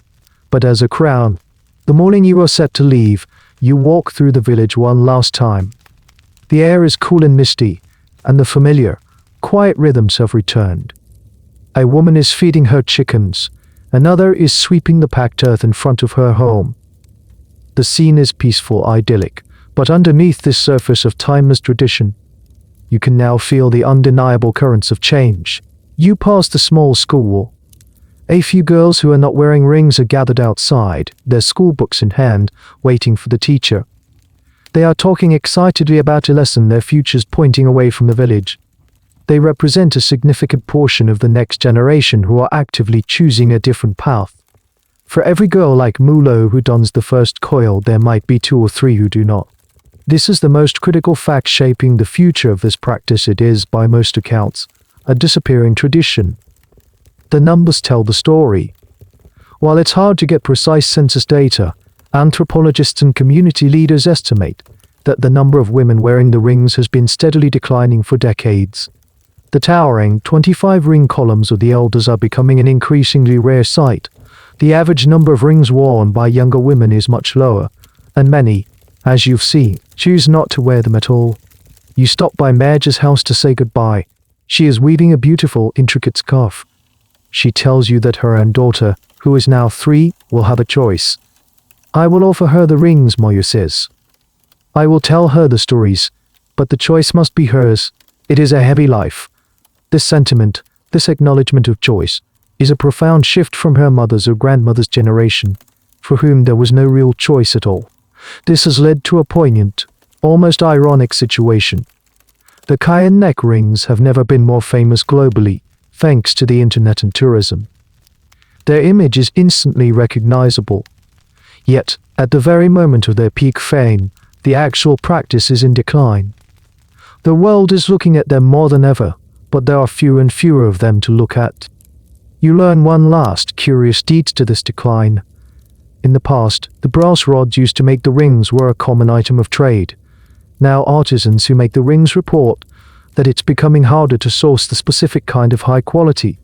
but as a crown. The morning you are set to leave, you walk through the village one last time. The air is cool and misty, and the familiar, quiet rhythms have returned. A woman is feeding her chickens, another is sweeping the packed earth in front of her home. The scene is peaceful, idyllic, but underneath this surface of timeless tradition, you can now feel the undeniable currents of change. You pass the small school. A few girls who are not wearing rings are gathered outside, their school books in hand, waiting for the teacher. They are talking excitedly about a lesson, their futures pointing away from the village. They represent a significant portion of the next generation who are actively choosing a different path. For every girl like Mulo who dons the first coil, there might be 2 or 3 who do not. This is the most critical fact shaping the future of this practice. It is, by most accounts, a disappearing tradition. The numbers tell the story. While it's hard to get precise census data, anthropologists and community leaders estimate that the number of women wearing the rings has been steadily declining for decades. The towering 25-ring columns of the elders are becoming an increasingly rare sight. The average number of rings worn by younger women is much lower, and many, as you've seen, choose not to wear them at all. You stop by Marge's house to say goodbye. She is weaving a beautiful, intricate scarf. She tells you that her own daughter, who is now 3, will have a choice. I will offer her the rings, Moyo says. I will tell her the stories, but the choice must be hers. It is a heavy life. This sentiment, this acknowledgement of choice, is a profound shift from her mother's or grandmother's generation, for whom there was no real choice at all. This has led to a poignant, almost ironic situation. The Kayan neck rings have never been more famous globally, thanks to the internet and tourism. Their image is instantly recognizable. Yet, at the very moment of their peak fame, the actual practice is in decline. The world is looking at them more than ever, but there are fewer and fewer of them to look at. You learn one last curious deed to this decline. In the past, the brass rods used to make the rings were a common item of trade. Now artisans who make the rings report that it's becoming harder to source the specific kind of high-quality,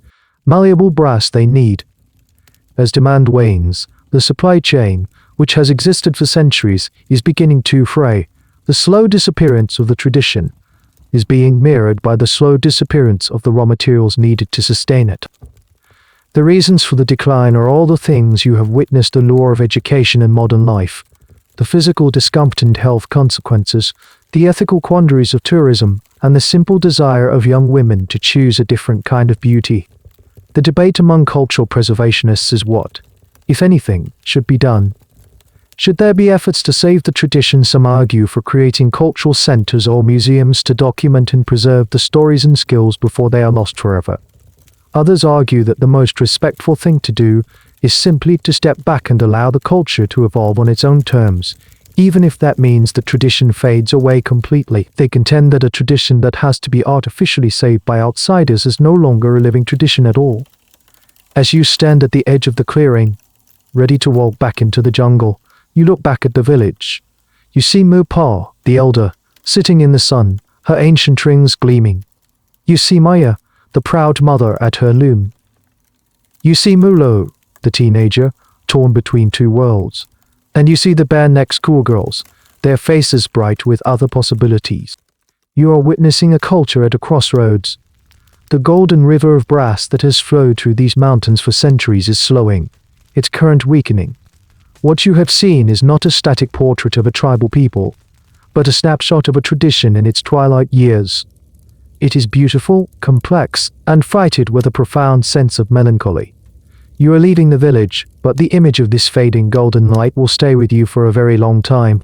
malleable brass they need. As demand wanes, the supply chain, which has existed for centuries, is beginning to fray. The slow disappearance of the tradition is being mirrored by the slow disappearance of the raw materials needed to sustain it. The reasons for the decline are all the things you have witnessed: the lure of education and modern life, the physical discomfort and health consequences, the ethical quandaries of tourism, and the simple desire of young women to choose a different kind of beauty. The debate among cultural preservationists is what, if anything, should be done. Should there be efforts to save the tradition? Some argue for creating cultural centers or museums to document and preserve the stories and skills before they are lost forever. Others argue that the most respectful thing to do is simply to step back and allow the culture to evolve on its own terms, even if that means the tradition fades away completely. They contend that a tradition that has to be artificially saved by outsiders is no longer a living tradition at all. As you stand at the edge of the clearing, ready to walk back into the jungle, you look back at the village. You see Mupa, the elder, sitting in the sun, her ancient rings gleaming. You see Maya, the proud mother, at her loom. You see Mulo, the teenager, torn between two worlds. And you see the bare-necked schoolgirls, their faces bright with other possibilities. You are witnessing a culture at a crossroads. The golden river of brass that has flowed through these mountains for centuries is slowing, its current weakening. What you have seen is not a static portrait of a tribal people, but a snapshot of a tradition in its twilight years. It is beautiful, complex, and freighted with a profound sense of melancholy. You are leaving the village, but the image of this fading golden light will stay with you for a very long time.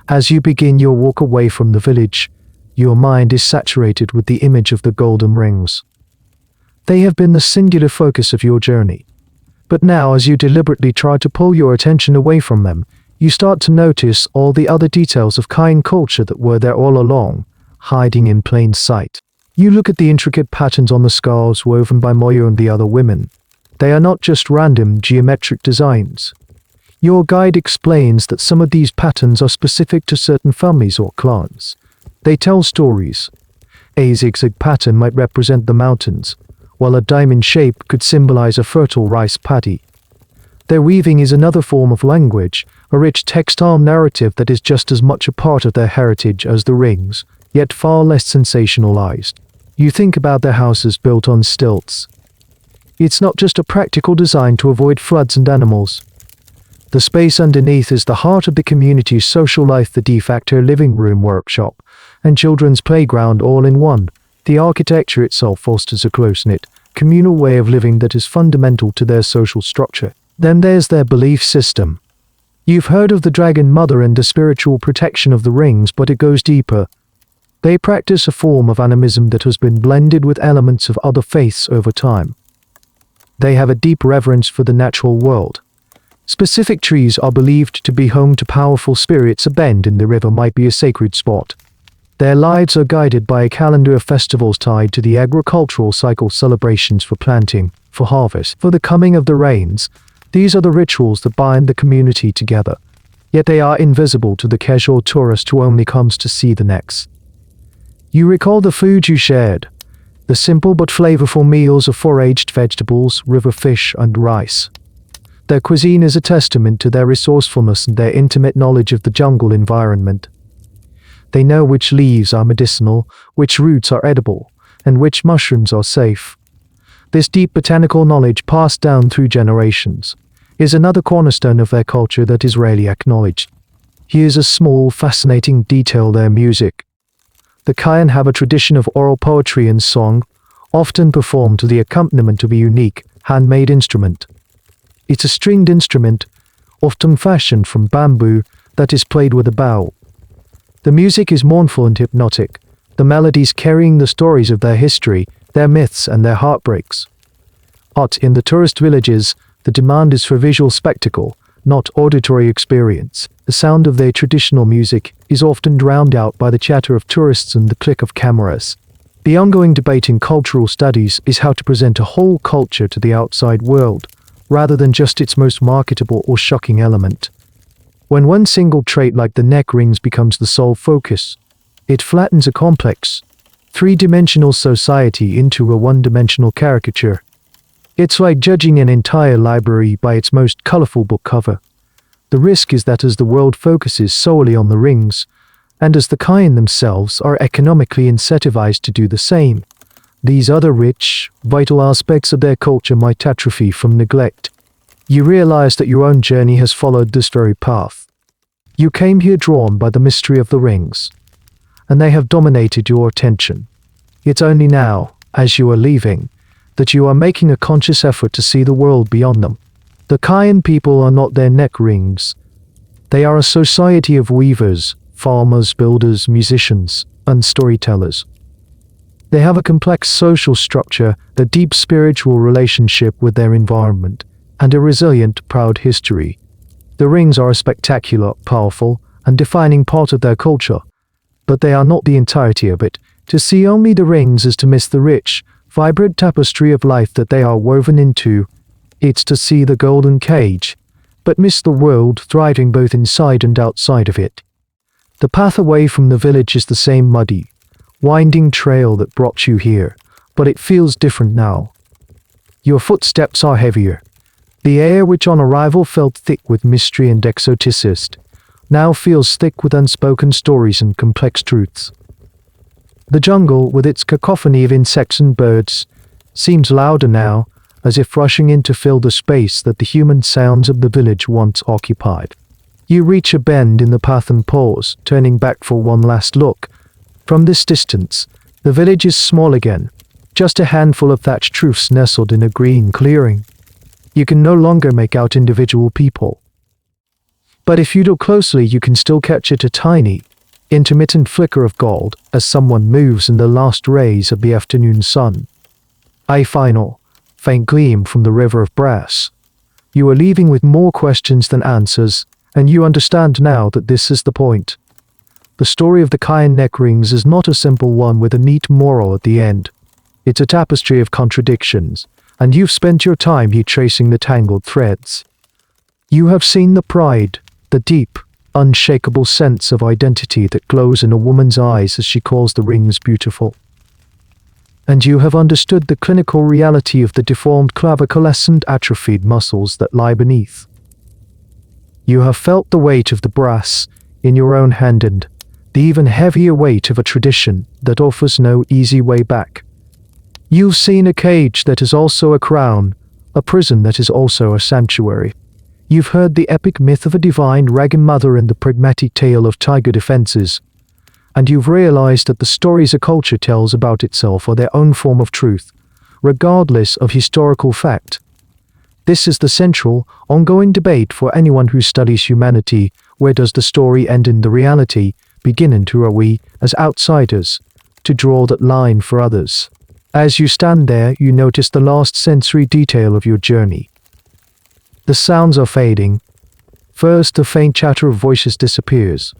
As you begin your walk away from the village, your mind is saturated with the image of the golden rings. They have been the singular focus of your journey. But now, as you deliberately try to pull your attention away from them, you start to notice all the other details of Kayan culture that were there all along, hiding in plain sight. You look at the intricate patterns on the scarves woven by Moyo and the other women. They are not just random geometric designs. Your guide explains that some of these patterns are specific to certain families or clans. They tell stories. A zigzag pattern might represent the mountains, while a diamond shape could symbolize a fertile rice paddy. Their weaving is another form of language, a rich textile narrative that is just as much a part of their heritage as the rings, yet far less sensationalized. You think about their houses built on stilts. It's not just a practical design to avoid floods and animals. The space underneath is the heart of the community's social life, the de facto living room, workshop, and children's playground all in one. The architecture itself fosters a close-knit, communal way of living that is fundamental to their social structure. Then there's their belief system. You've heard of the Dragon Mother and the spiritual protection of the rings, but it goes deeper. They practice a form of animism that has been blended with elements of other faiths over time. They have a deep reverence for the natural world. Specific trees are believed to be home to powerful spirits. A bend in the river might be a sacred spot. Their lives are guided by a calendar of festivals tied to the agricultural cycle, celebrations for planting, for harvest, for the coming of the rains. These are the rituals that bind the community together. Yet they are invisible to the casual tourist who only comes to see the necks. You recall the food you shared. The simple but flavorful meals of foraged vegetables, river fish, and rice. Their cuisine is a testament to their resourcefulness and their intimate knowledge of the jungle environment. They know which leaves are medicinal, which roots are edible, and which mushrooms are safe. This deep botanical knowledge, passed down through generations, is another cornerstone of their culture that is rarely acknowledged. Here's a small, fascinating detail: their music. The Kayan have a tradition of oral poetry and song, often performed to the accompaniment of a unique, handmade instrument. It's a stringed instrument, often fashioned from bamboo, that is played with a bow. The music is mournful and hypnotic, the melodies carrying the stories of their history, their myths, and their heartbreaks. But in the tourist villages, the demand is for visual spectacle, not auditory experience. The sound of their traditional music is often drowned out by the chatter of tourists and the click of cameras. The ongoing debate in cultural studies is how to present a whole culture to the outside world, rather than just its most marketable or shocking element. When one single trait like the neck rings becomes the sole focus, it flattens a complex, three-dimensional society into a one-dimensional caricature. It's like judging an entire library by its most colorful book cover. The risk is that as the world focuses solely on the rings, and as the Kayan themselves are economically incentivized to do the same, these other rich, vital aspects of their culture might atrophy from neglect. You realize that your own journey has followed this very path. You came here drawn by the mystery of the rings, and they have dominated your attention. It's only now, as you are leaving, that you are making a conscious effort to see the world beyond them. The Kayan people are not their neck rings. They are a society of weavers, farmers, builders, musicians, and storytellers. They have a complex social structure, a deep spiritual relationship with their environment, and a resilient, proud history. The rings are a spectacular, powerful, and defining part of their culture, but they are not the entirety of it. To see only the rings is to miss the rich, vibrant tapestry of life that they are woven into. It's to see the golden cage, but miss the world thriving both inside and outside of it. The path away from the village is the same muddy, winding trail that brought you here, but it feels different now. Your footsteps are heavier. The air which on arrival felt thick with mystery and exoticist, now feels thick with unspoken stories and complex truths. The jungle, with its cacophony of insects and birds, seems louder now, as if rushing in to fill the space that the human sounds of the village once occupied. You reach a bend in the path and pause, turning back for one last look. From this distance, the village is small again, just a handful of thatched roofs nestled in a green clearing. You can no longer make out individual people. But if you look closely, you can still catch it a tiny, intermittent flicker of gold as someone moves in the last rays of the afternoon sun. A final, faint gleam from the river of brass. You are leaving with more questions than answers, and you understand now that this is the point. The story of the Kayan neck rings is not a simple one with a neat moral at the end. It's a tapestry of contradictions, and you've spent your time here tracing the tangled threads. You have seen the pride, the deep, unshakable sense of identity that glows in a woman's eyes as she calls the rings beautiful. And you have understood the clinical reality of the deformed clavicules and atrophied muscles that lie beneath. You have felt the weight of the brass in your own hand and the even heavier weight of a tradition that offers no easy way back. You've seen a cage that is also a crown, a prison that is also a sanctuary. You've heard the epic myth of a divine dragon mother and the pragmatic tale of tiger defenses, and you've realized that the stories a culture tells about itself are their own form of truth, regardless of historical fact. This is the central, ongoing debate for anyone who studies humanity. Where does the story end in the reality begin, and who are we, as outsiders, to draw that line for others? As you stand there, you notice the last sensory detail of your journey. The sounds are fading. First, the faint chatter of voices disappears.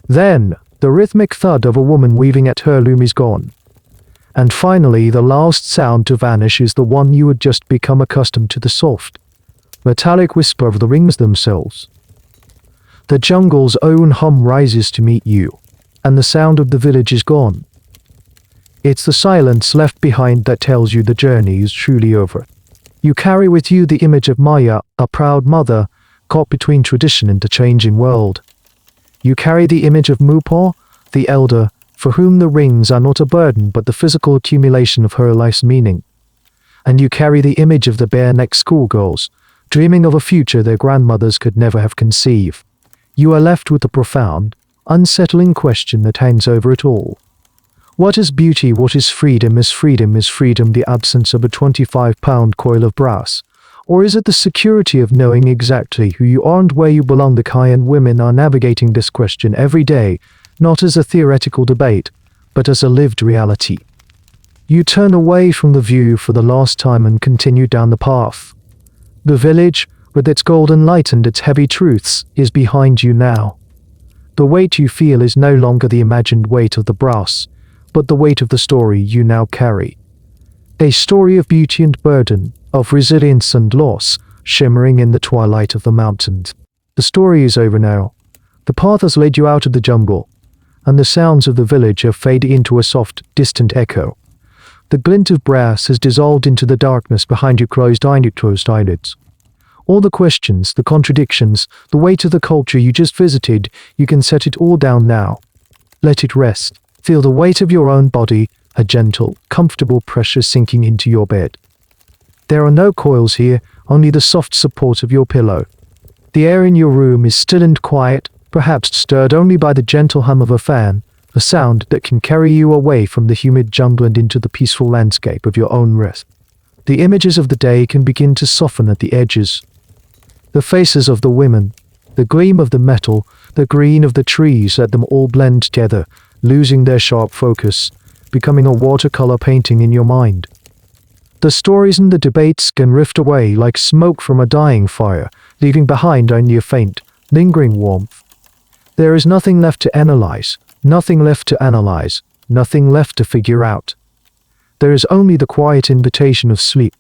Then, the rhythmic thud of a woman weaving at her loom is gone. And finally, the last sound to vanish is the one you had just become accustomed to, the soft, metallic whisper of the rings themselves. The jungle's own hum rises to meet you, and the sound of the village is gone. It's the silence left behind that tells you the journey is truly over. You carry with you the image of Maya, a proud mother, caught between tradition and the changing world. You carry the image of Mupo, the elder, for whom the rings are not a burden but the physical accumulation of her life's meaning. And you carry the image of the bare-necked schoolgirls, dreaming of a future their grandmothers could never have conceived. You are left with the profound, unsettling question that hangs over it all. What is beauty? What is freedom? Is freedom the absence of a 25-pound coil of brass? Or is it the security of knowing exactly who you are and where you belong? The Kayan women are navigating this question every day, not as a theoretical debate, but as a lived reality. You turn away from the view for the last time and continue down the path. The village, with its golden light and its heavy truths, is behind you now. The weight you feel is no longer the imagined weight of the brass, but the weight of the story you now carry. A story of beauty and burden, of resilience and loss, shimmering in the twilight of the mountains. The story is over now. The path has led you out of the jungle, and the sounds of the village have faded into a soft, distant echo. The glint of brass has dissolved into the darkness behind your closed eyelids. All the questions, the contradictions, the weight of the culture you just visited, you can set it all down now. Let it rest. Feel the weight of your own body, a gentle, comfortable pressure sinking into your bed. There are no coils here, only the soft support of your pillow. The air in your room is still and quiet, perhaps stirred only by the gentle hum of a fan, a sound that can carry you away from the humid jungle and into the peaceful landscape of your own rest. The images of the day can begin to soften at the edges. The faces of the women, the gleam of the metal, the green of the trees, let them all blend together, losing their sharp focus, becoming a watercolor painting in your mind. The stories and the debates can rift away like smoke from a dying fire, leaving behind only a faint, lingering warmth. There is nothing left to analyze, nothing left to figure out. There is only the quiet invitation of sleep.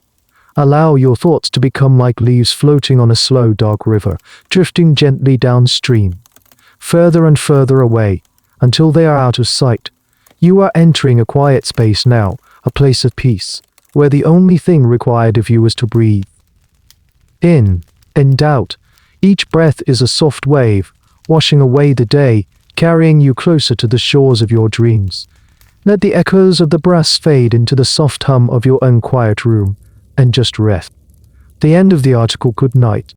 Allow your thoughts to become like leaves floating on a slow, dark river, drifting gently downstream, further and further away, until they are out of sight. You are entering a quiet space now, a place of peace, where the only thing required of you is to breathe. In doubt, each breath is a soft wave, washing away the day, carrying you closer to the shores of your dreams. Let the echoes of the brass fade into the soft hum of your own quiet room, and just rest. The end of the article. Good night.